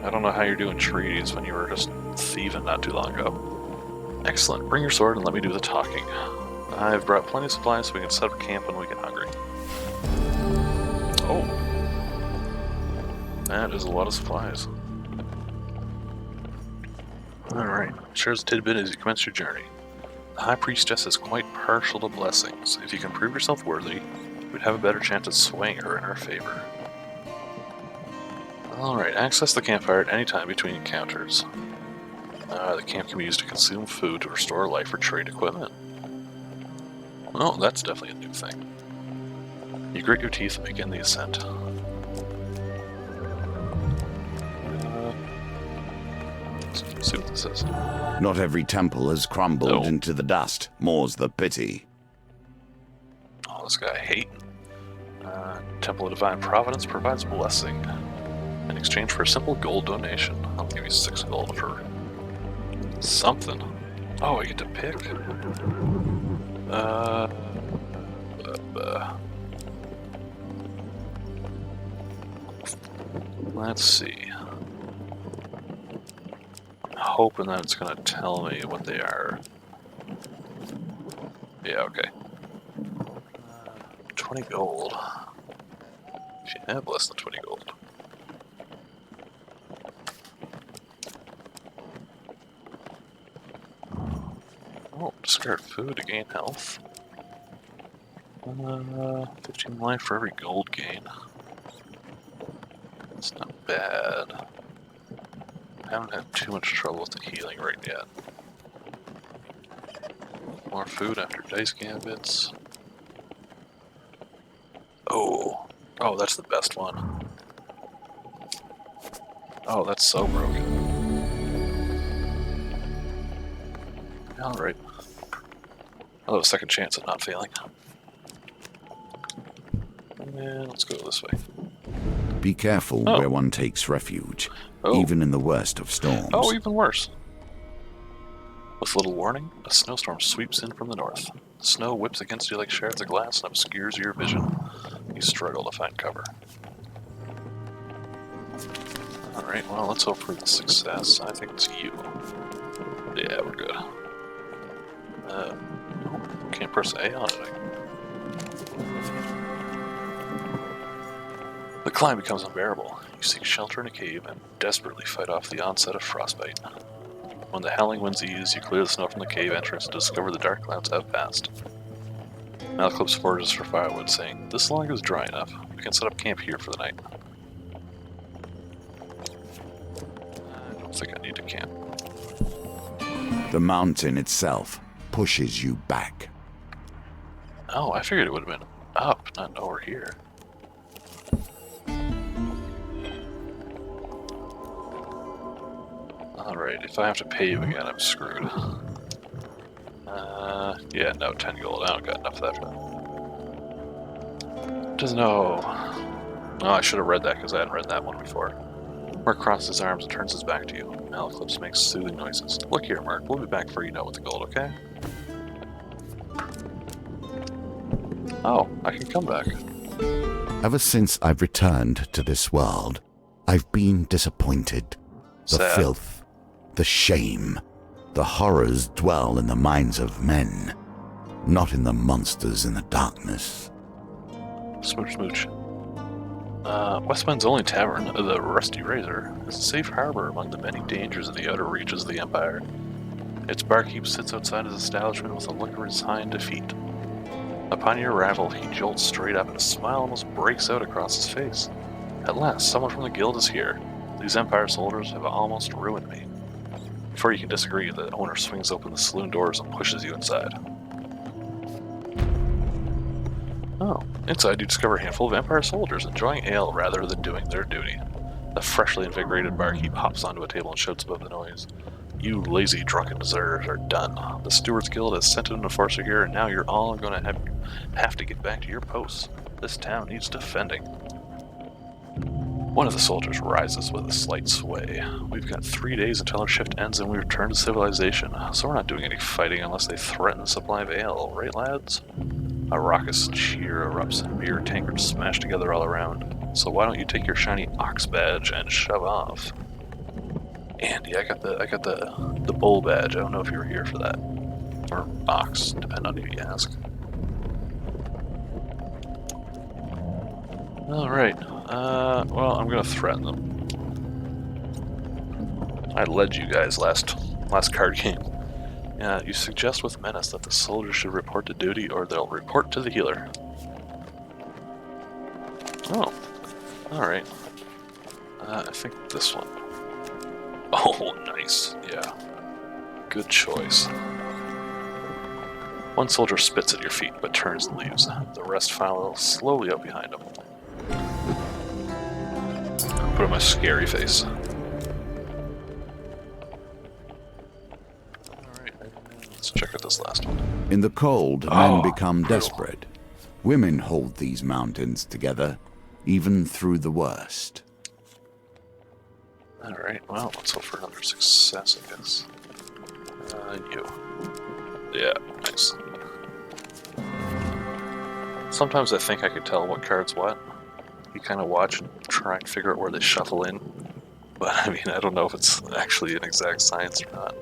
I don't know how you're doing treaties when you were just thieving not too long ago. Excellent, bring your sword and let me do the talking. I've brought plenty of supplies so we can set up camp when we get hungry. Oh. That is a lot of supplies. Alright, shares a tidbit as you commence your journey. The High Priestess is quite partial to blessings. If you can prove yourself worthy, we'd have a better chance at swaying her in our favor. Alright, access the campfire at any time between encounters. The camp can be used to consume food, to restore life, or trade equipment. Well, that's definitely a new thing. You grit your teeth and begin the ascent. Let's see what this is. Not every temple has crumbled No. into the dust. More's the pity. Oh, this guy hating. Temple of Divine Providence provides blessing. In exchange for a simple gold donation, I'll give you 6 gold for something. Oh, I get to pick. Let's see. I'm hoping that it's gonna tell me what they are. Yeah, okay. 20 gold. If you have less than 20 gold. Oh, discard food to gain health. 15 life for every gold gain. That's not bad. I haven't had too much trouble with the healing right yet. More food after dice gambits. Oh, that's the best one. Oh, that's so broken. Alright. I'll have a second chance at not failing. And let's go this way. Be careful Oh. where one takes refuge, Oh. even in the worst of storms. Oh, even worse. With little warning, a snowstorm sweeps in from the north. The snow whips against you like shards of glass and obscures your vision. You struggle to find cover. Alright, well, let's hope for the success. I think it's you. Yeah, we're good. Can't press A on it. The climb becomes unbearable. You seek shelter in a cave and desperately fight off the onset of frostbite. When the howling winds ease, you clear the snow from the cave entrance to discover the dark clouds have passed. Malaclips forages for firewood, saying, "This log is dry enough. We can set up camp here for the night." I don't think I need to camp. The mountain itself pushes you back. Oh, I figured it would have been up, not over here. Alright, if I have to pay you again, I'm screwed. Yeah, no, 10 gold. I don't got enough of that. Doesn't know. Oh, I should have read that because I hadn't read that one before. Merc crosses his arms and turns his back to you. Malaclips makes soothing noises. Look here, Merc. We'll be back before you know with the gold, okay? Oh, I can come back. Ever since I've returned to this world, I've been disappointed. The Sad. filth, the shame, the horrors dwell in the minds of men, not in the monsters in the darkness. Smooch, smooch. Westman's only tavern, the Rusty Razor, is a safe harbor among the many dangers of the outer reaches of the Empire. Its barkeep sits outside his establishment with a look of resigned defeat. Upon your arrival, he jolts straight up and a smile almost breaks out across his face. At last, someone from the guild is here. These Empire soldiers have almost ruined me. Before you can disagree, the owner swings open the saloon doors and pushes you inside. Oh, inside you discover a handful of Empire soldiers enjoying ale rather than doing their duty. The freshly invigorated barkeep hops onto a table and shouts above the noise. You lazy, drunken deserters are done. The Stewards Guild has sent an enforcer here, and now you're all going to have to get back to your posts. This town needs defending. One of the soldiers rises with a slight sway. We've got 3 days until our shift ends and we return to civilization, so we're not doing any fighting unless they threaten the supply of ale, right lads? A raucous cheer erupts and beer tankards smash together all around. So why don't you take your shiny ox badge and shove off? Andy, I got the bull badge. I don't know if you were here for that. Or ox, depending on who you ask. Alright, well, I'm gonna threaten them. I led you guys last card game. You suggest with menace that the soldiers should report to duty or they'll report to the healer. Oh, alright. I think this one. Oh, nice. Yeah. Good choice. One soldier spits at your feet but turns and leaves. The rest follow slowly up behind him. Put on my scary face. Alright, let's check out this last one. In the cold, men become desperate. Women hold these mountains together, even through the worst. Alright, well, let's hope for another success, I guess. You. Yeah, nice. Sometimes I think I could tell what card's what. You kind of watch and try and figure out where they shuffle in. But, I mean, I don't know if it's actually an exact science or not.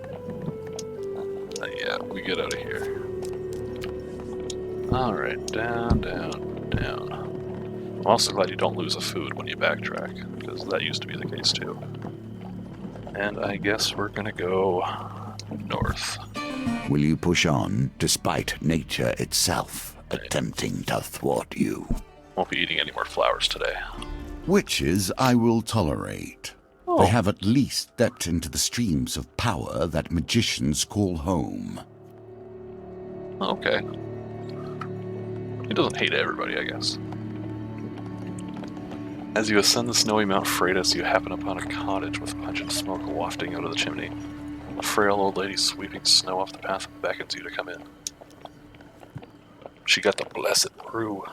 Yeah, we get out of here. Alright, down, down, down. I'm also glad you don't lose a food when you backtrack, because that used to be the case too. And I guess we're gonna go north. Will you push on, despite nature itself attempting to thwart you? Won't be eating any more flowers today. Witches I will tolerate. Oh. They have at least stepped into the streams of power that magicians call home. Okay. He doesn't hate everybody, I guess. As you ascend the snowy Mount Freitas, you happen upon a cottage with pungent smoke wafting out of the chimney. A frail old lady sweeping snow off the path beckons you to come in. She got the blessed brew.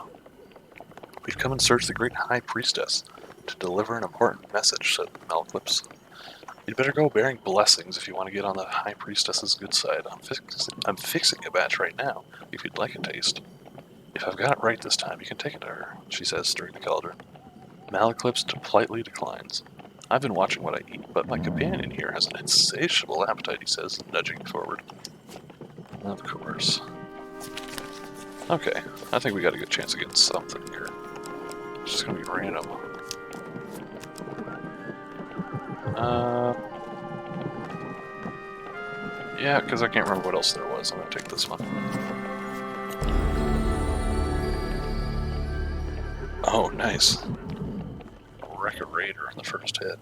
We've come in search of the great High Priestess to deliver an important message, said Malaclips. You'd better go bearing blessings if you want to get on the High Priestess's good side. I'm fixing a batch right now, if you'd like a taste. If I've got it right this time, you can take it to her, she says, stirring the cauldron. Malaclips politely declines. I've been watching what I eat, but my companion here has an insatiable appetite, he says, nudging me forward. Of course. Okay, I think we got a good chance of getting something here. It's just gonna be random. Yeah, because I can't remember what else there was. I'm gonna take this one. Oh, nice. Wreck a raider in the first hit.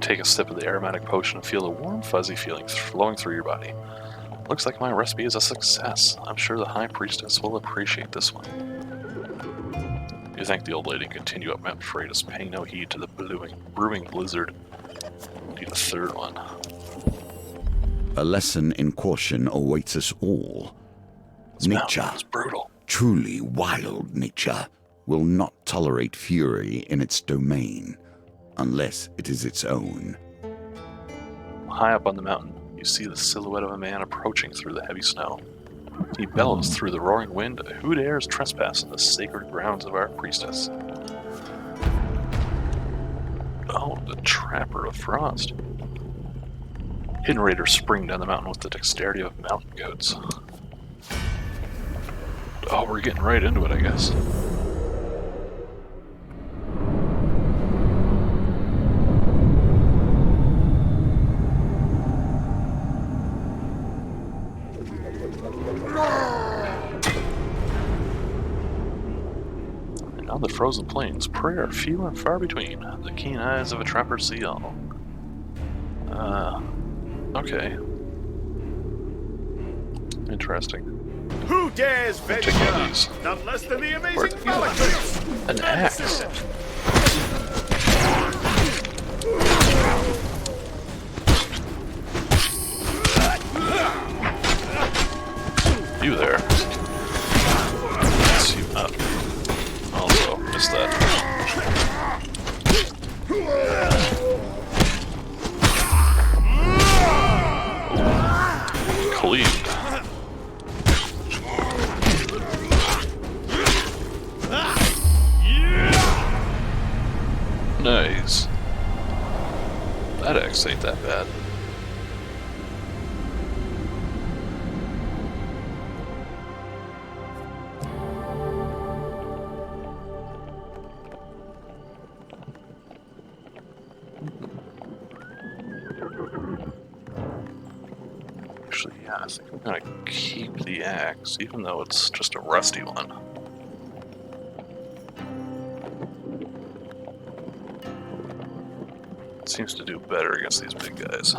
Take a sip of the aromatic potion and feel a warm, fuzzy feeling flowing through your body. Looks like my recipe is a success. I'm sure the High Priestess will appreciate this one. You thank the old lady and continue up Mount Freitas, paying no heed to the brewing blizzard. Need a third one. A lesson in caution awaits us all. This Nature, mountain is brutal. truly wild nature, will not tolerate fury in its domain, unless it is its own. High up on the mountain, you see the silhouette of a man approaching through the heavy snow. He bellows through the roaring wind, "Who dares trespass on the sacred grounds of our priestess?" Oh, the Trapper of Frost. Hidden raiders spring down the mountain with the dexterity of mountain goats. Oh, we're getting right into it, I guess. And on the frozen plains, prey are few and far between. The keen eyes of a trapper see all. Okay. Interesting. Who dares venture? Take one of these. None less than the Where'd amazing it go? Malekith! An axe. You there. Mess you up. Also, missed that. Cleaved. Nice. That axe ain't that bad. Actually, yeah, I think I'm gonna keep the axe, even though it's just a rusty one. It seems to do better against these big guys.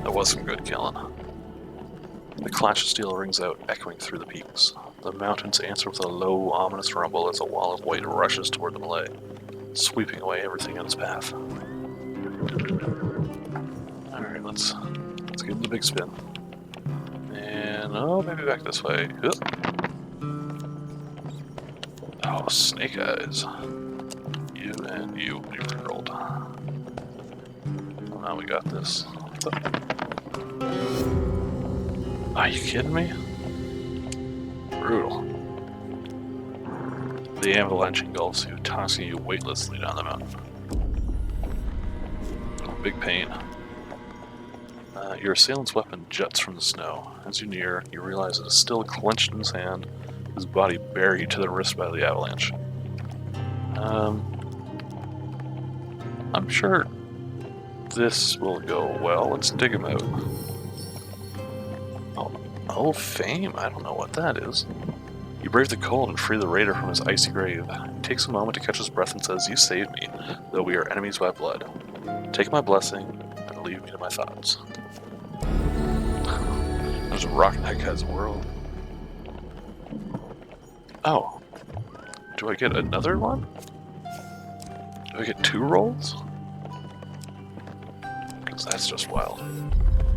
That was some good killing. The clash of steel rings out, echoing through the peaks. The mountains answer with a low, ominous rumble as a wall of white rushes toward the melee, sweeping away everything in its path. Alright, let's give it the big spin. And, oh, maybe back this way. Oh, snake eyes. You and you, world. Well, now we got this. Are you kidding me? Brutal. The avalanche engulfs you, tossing you weightlessly down the mountain. Big pain. Your assailant's weapon juts from the snow. As you near, you realize it is still clenched in his hand, his body buried to the wrist by the avalanche. I'm sure this will go well. Let's dig him out. Oh, fame. I don't know what that is. You brave the cold and free the raider from his icy grave. He takes a moment to catch his breath and says, "You saved me, though we are enemies by blood. Take my blessing and leave me to my thoughts." There's a rock in that guy's world. Oh. Do I get another one? Do I get 2 rolls? Because that's just wild.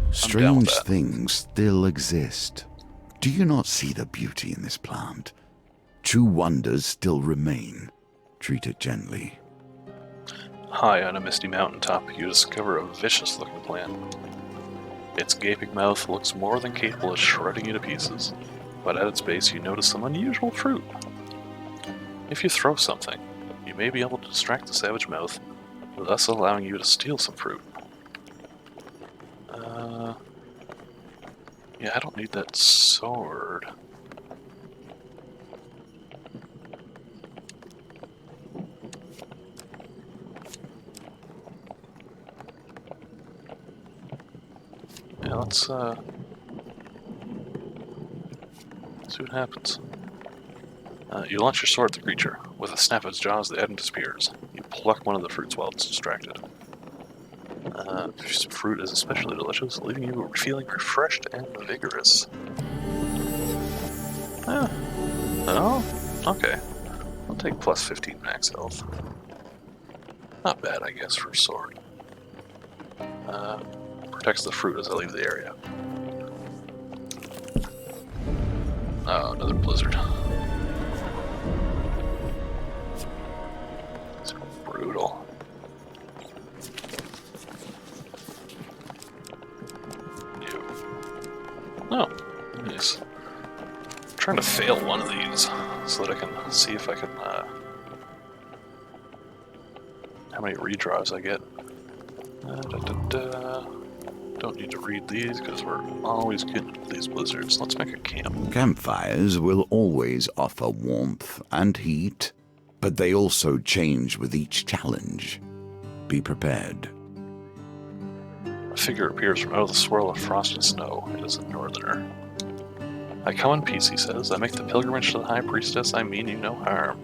Strange things still exist. Do you not see the beauty in this plant? True wonders still remain. Treat it gently. High on a misty mountaintop, you discover a vicious-looking plant. Its gaping mouth looks more than capable of shredding you to pieces, but at its base you notice some unusual fruit. If you throw something, you may be able to distract the savage mouth, thus allowing you to steal some fruit. Yeah, I don't need that sword. Yeah, let's see what happens. You launch your sword at the creature. With a snap of its jaws, the item disappears. You pluck one of the fruits while it's distracted. Some fruit is especially delicious, leaving you feeling refreshed and vigorous. Oh, okay. I'll take plus 15 max health. Not bad, I guess, for a sword. Protects the fruit as I leave the area. Oh, another blizzard. It's brutal. Oh, nice. I'm trying to fail one of these so that I can see if I can, how many redraws I get. Don't need to read these because we're always getting these blizzards. Let's make a camp. Campfires will always offer warmth and heat, but they also change with each challenge. Be prepared. A figure appears from out of the swirl of frost and snow. It is a northerner. I come in peace, he says. I make the pilgrimage to the High Priestess. I mean you no harm.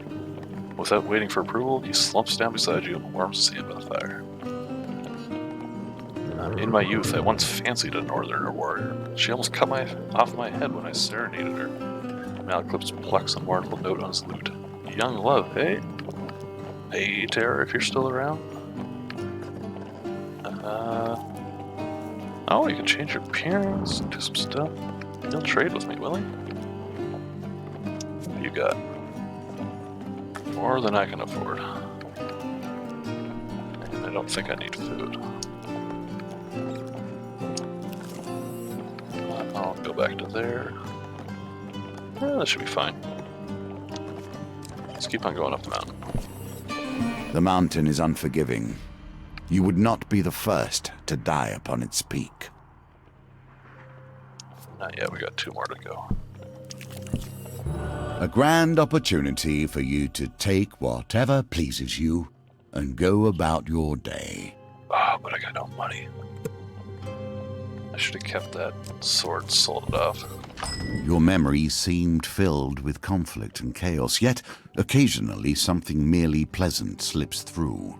Without waiting for approval, he slumps down beside you and warms his hand by the fire. In my youth, I once fancied a northerner warrior. She almost cut off my head when I serenaded her. Malclips plucks a mournful note on his lute. Young love, hey? Hey, Tara, if you're still around. Oh, you can change your appearance, do some stuff. He'll trade with me, will he? What do you got? More than I can afford. And I don't think I need food. I'll go back to there. Yeah, that should be fine. Let's keep on going up the mountain. The mountain is unforgiving. You would not be the first to die upon its peak. Not yet, we got 2 more to go. A grand opportunity for you to take whatever pleases you and go about your day. Oh, but I got no money. I should have kept that sword sold off. Your memory seemed filled with conflict and chaos, yet occasionally something merely pleasant slips through.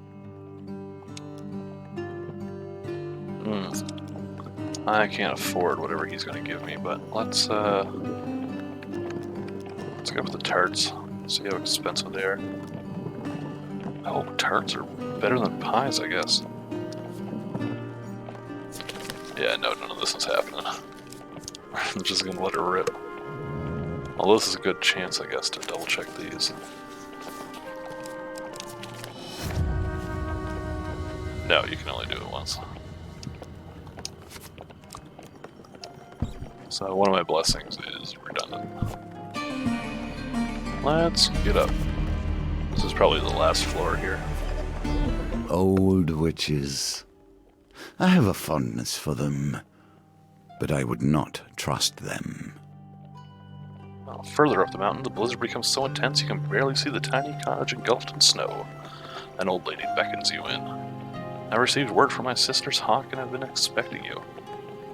I can't afford whatever he's going to give me, but let's go with the tarts. See how expensive they are. Oh, tarts are better than pies, I guess. Yeah, no, none of this is happening. I'm just going to let it rip. Although this is a good chance, I guess, to double check these. No, you can only do it once. So one of my blessings is redundant. Let's get up. This is probably the last floor here. Old witches. I have a fondness for them, but I would not trust them. Well, further up the mountain, the blizzard becomes so intense you can barely see the tiny cottage engulfed in snow. An old lady beckons you in. I received word from my sister's hawk and have been expecting you.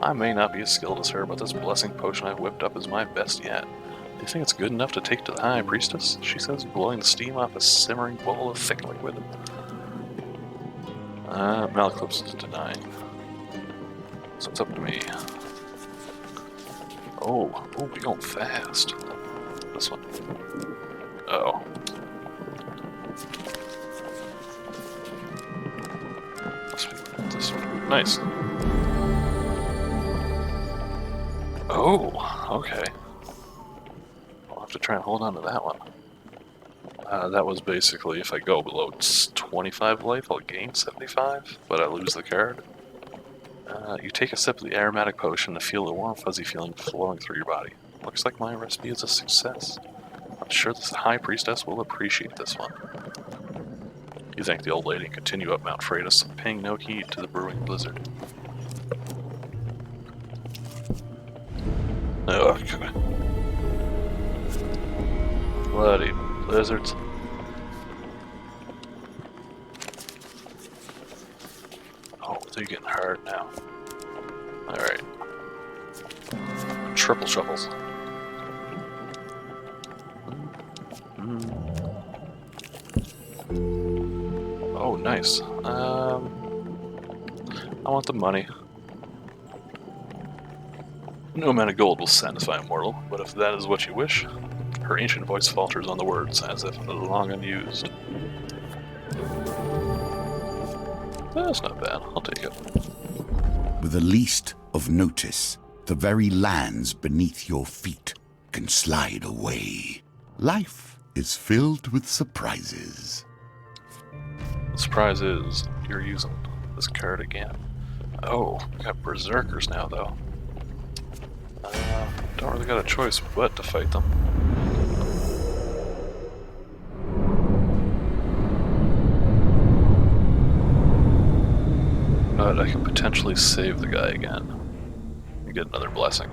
I may not be as skilled as her, but this blessing potion I've whipped up is my best yet. Do you think it's good enough to take to the High Priestess? She says, blowing the steam off a simmering bowl of thick liquid. Malclips is denying. So it's up to me. Oh, we going fast. This one. Uh-oh. This one. Nice. Oh, okay. I'll have to try and hold on to that one. That was basically, if I go below 25 life, I'll gain 75, but I lose the card. You take a sip of the aromatic potion to feel the warm, fuzzy feeling flowing through your body. Looks like my recipe is a success. I'm sure the High Priestess will appreciate this one. You thank the old lady and continue up Mount Freitas, paying no heed to the brewing blizzard. Oh, God. Bloody blizzards. Oh, they're getting hard now. Alright. Triple shovels. Oh, nice. I want the money. No amount of gold will satisfy a mortal, but if that is what you wish, her ancient voice falters on the words, as if long unused. That's not bad. I'll take it. With the least of notice, the very lands beneath your feet can slide away. Life is filled with surprises. The surprise is, you're using this card again. Oh, we got berserkers now, though. Don't really got a choice but to fight them. But I can potentially save the guy again and get another blessing.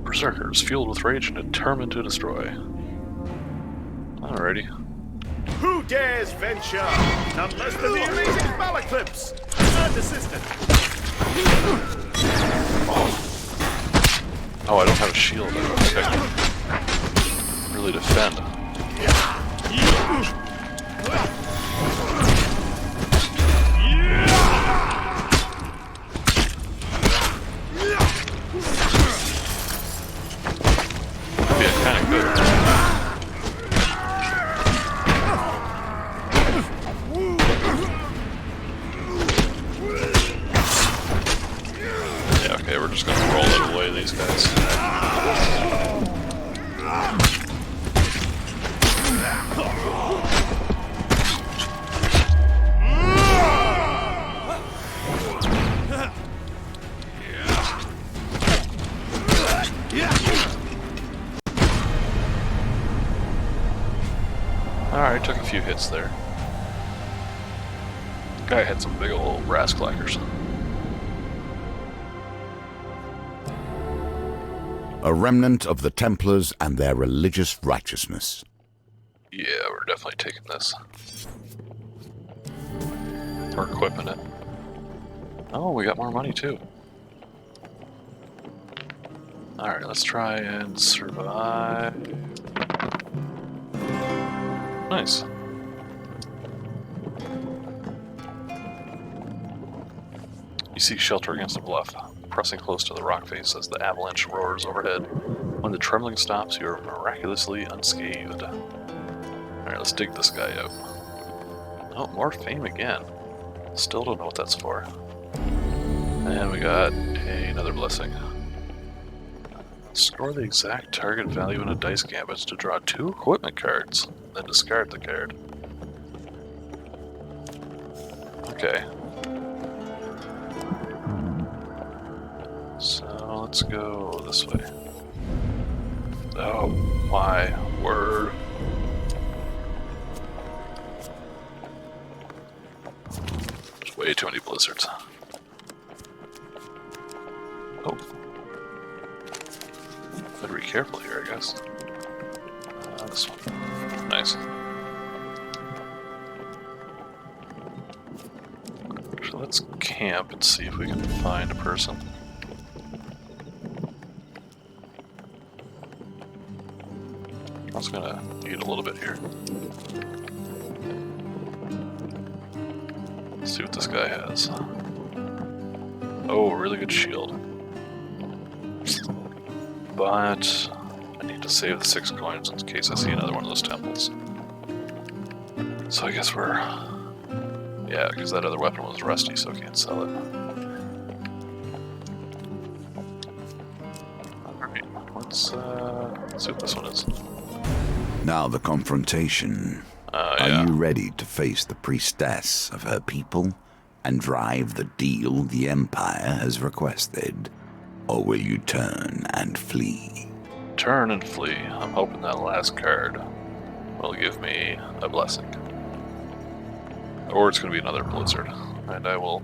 Berserkers, fueled with rage and determined to destroy. Alrighty. Who dares venture? None less than the amazing Malaclips! And assistant! Oh, I don't have a shield. I don't think I can really defend. Yeah, kind of good. Yeah, okay, we're just gonna roll it away, these guys. Alright, took a few hits there. Guy had some big old brass clackers. A remnant of the Templars and their religious righteousness. Yeah, we're definitely taking this. We're equipping it. Oh, we got more money too. Alright, let's try and survive. Nice. You seek shelter against the bluff, pressing close to the rock face as the avalanche roars overhead. When the trembling stops, you are miraculously unscathed. Alright, let's dig this guy out. Oh, more fame again. Still don't know what that's for. And we got another blessing. Score the exact target value in a dice gambit to draw 2 equipment cards, then discard the card. Okay. So let's go this way. Oh my word. There's way too many blizzards. Oh. Better be careful here, I guess. This one. Nice. So let's camp and see if we can find a person. I was gonna eat a little bit here. Let's see what this guy has. Oh, really good shield. But I need to save the 6 coins in case I see another one of those temples. So I guess we're... Yeah, because that other weapon was rusty, so I can't sell it. Alright, let's see what this one is. Now the confrontation. Yeah. Are you ready to face the priestess of her people and drive the deal the Empire has requested? Or will you turn and flee? Turn and flee. I'm hoping that last card will give me a blessing. Or it's going to be another blizzard. And I'll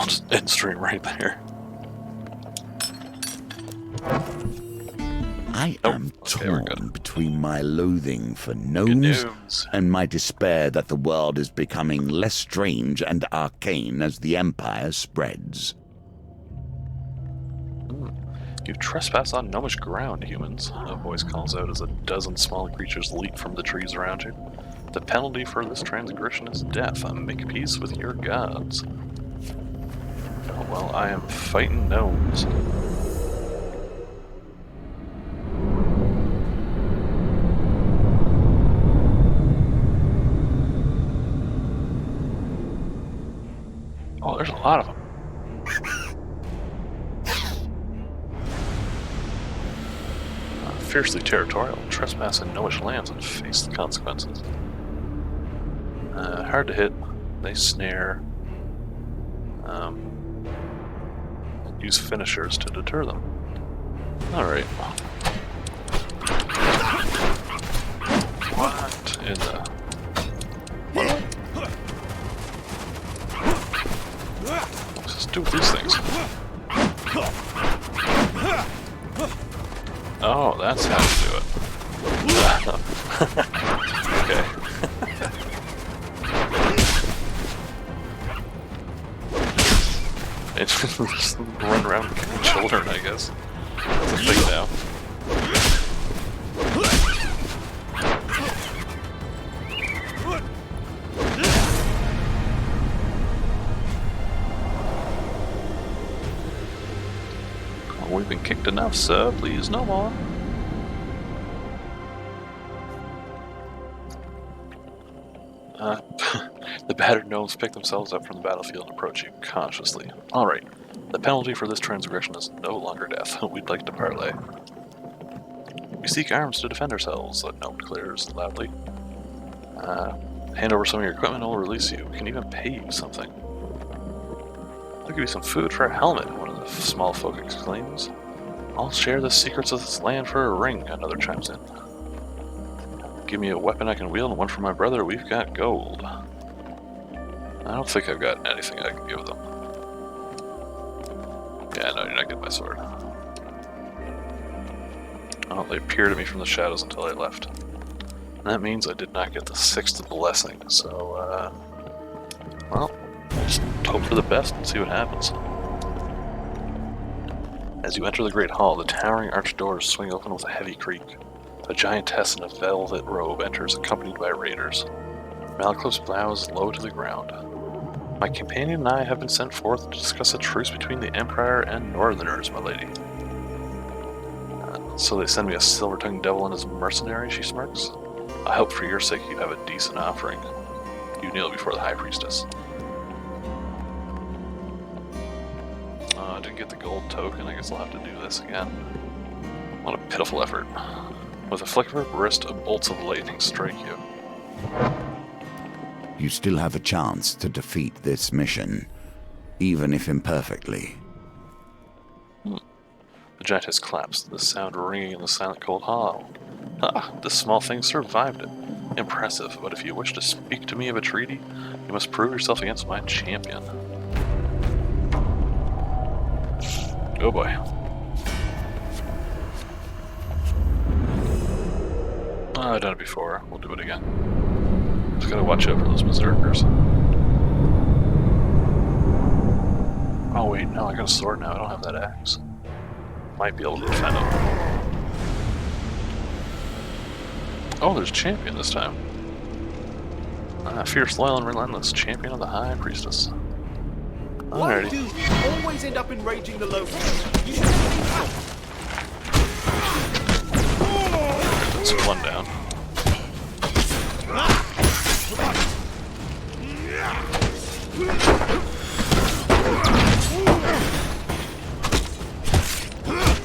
just end stream right there. I am Okay, we're good. torn between my loathing for gnomes and my despair that the world is becoming less strange and arcane as the Empire spreads. You've trespassed on gnomish ground, humans. A voice calls out as a dozen small creatures leap from the trees around you. The penalty for this transgression is death. Make peace with your gods. Oh, well, I am fighting gnomes. Oh, there's a lot of them. Fiercely territorial, trespass in no-ish lands and face the consequences. Hard to hit, they snare. Use finishers to deter them. Alright. What in the... What's this do with these things? Oh, that's how to do it. Okay. It's just run around killing children, I guess. That's a thing now. Oh, we've been kicked enough, sir. Please, no more. The battered gnomes pick themselves up from the battlefield and approach you cautiously. Alright, the penalty for this transgression is no longer death. We'd like to parley. We seek arms to defend ourselves, the gnome declares loudly. Hand over some of your equipment and we'll release you. We can even pay you something. I'll give you some food for a helmet, one of the small folk exclaims. I'll share the secrets of this land for a ring, another chimes in. Give me a weapon I can wield and one for my brother, we've got gold. I don't think I've got anything I can give them. Yeah, no, you're not getting my sword. Oh, they peered at me from the shadows until I left. And that means I did not get the 6th blessing, so, well, we'll just hope for the best and see what happens. As you enter the Great Hall, the towering arched doors swing open with a heavy creak. A giantess in a velvet robe enters, accompanied by raiders. Malcliff's bows low to the ground. My companion and I have been sent forth to discuss a truce between the Empire and Northerners, my lady. So they send me a silver-tongued devil and his mercenary, she smirks. I hope for your sake you have a decent offering. You kneel before the High Priestess. I didn't get the gold token, I guess I'll have to do this again. What a pitiful effort. With a flick of her wrist, bolts of lightning strike you. You still have a chance to defeat this mission, even if imperfectly. The giantess claps, the sound ringing in the silent cold hall. Ah, this small thing survived it. Impressive, but if you wish to speak to me of a treaty, you must prove yourself against my champion. Oh boy. I've done it before. We'll do it again. Just gotta watch out for those berserkers. Oh wait, no, I got a sword now. I don't have that axe. Might be able to defend him. Oh, there's a champion this time. Fierce, loyal, and relentless. Champion of the High Priestess. Why Alrighty. do you always end up enraging the locals? You should speak out. That's one down.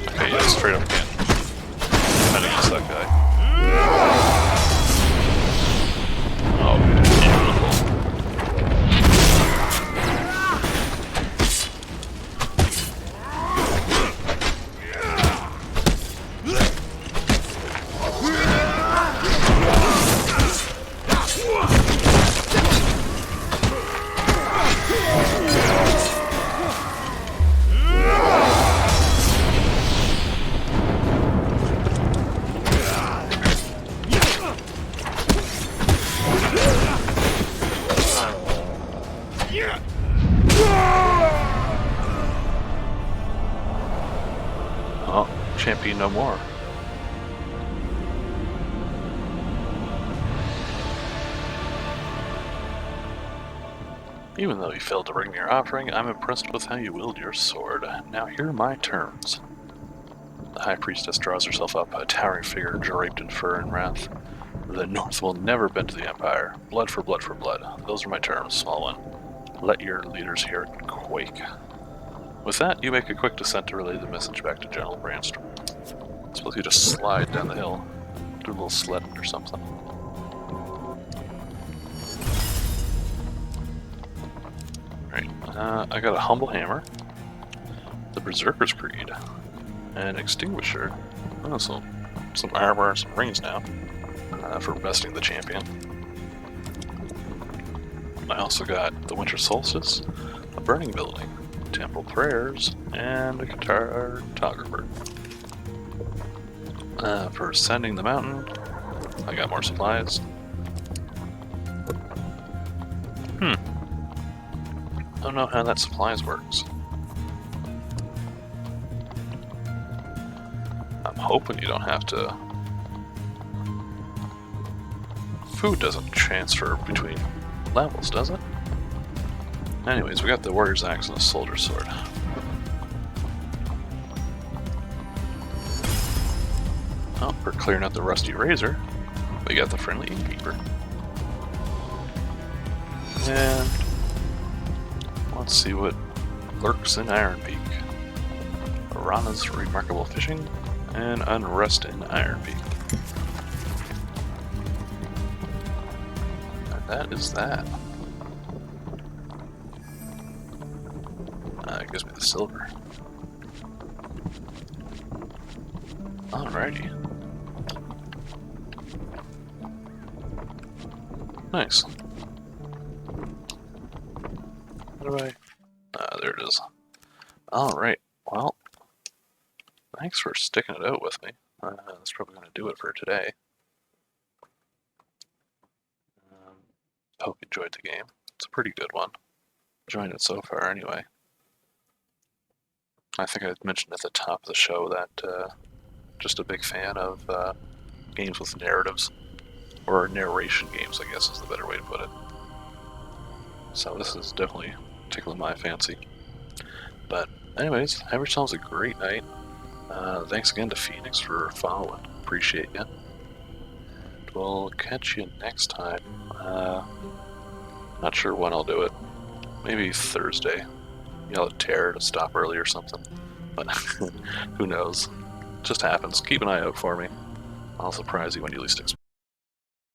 Okay, yeah, straight up again. Trying to against that guy. Oh, beautiful. Oh, champion no more. Even though you failed to bring me your offering, I'm impressed with how you wield your sword. Now here are my terms. The High Priestess draws herself up, a towering figure draped in fur and wrath. The North will never bend to the Empire. Blood for blood for blood. Those are my terms, small one. Let your leaders hear it quake. With that, you make a quick descent to relay the message back to General Brandstrom. I suppose you just slide down the hill, do a little sledding or something. Right, I got a Humble Hammer, the Berserker's Creed, an Extinguisher, some armor and some rings now, for besting the champion. I also got the Winter Solstice, a Burning Building, Temple Prayers, and a Cartographer. For ascending the mountain, I got more supplies. I don't know how that supplies works. I'm hoping you don't have to... Food doesn't transfer between levels, does it? Anyways, we got the Warrior's Axe and the Soldier's Sword. Oh, for clearing out the Rusty Razor, we got the Friendly Innkeeper. And let's see what lurks in Iron Peak. Arana's Remarkable Fishing and Unrest in Iron Peak. And that is that. It gives me the silver. Alrighty. Nice. What do I... there it is. Alright, well, thanks for sticking it out with me. That's probably going to do it for today. Hope you enjoyed the game. It's a pretty good one. Enjoying it so far anyway. I think I mentioned at the top of the show that just a big fan of games with narratives, or narration games, I guess is the better way to put it. So this is definitely tickling my fancy. But anyways, have yourselves a great night. Thanks again to Phoenix for following. Appreciate you. And we'll catch you next time. Not sure when I'll do it. Maybe Thursday. Yell at Terror to stop early or something. But who knows? Just happens. Keep an eye out for me. I'll surprise you when you least expect.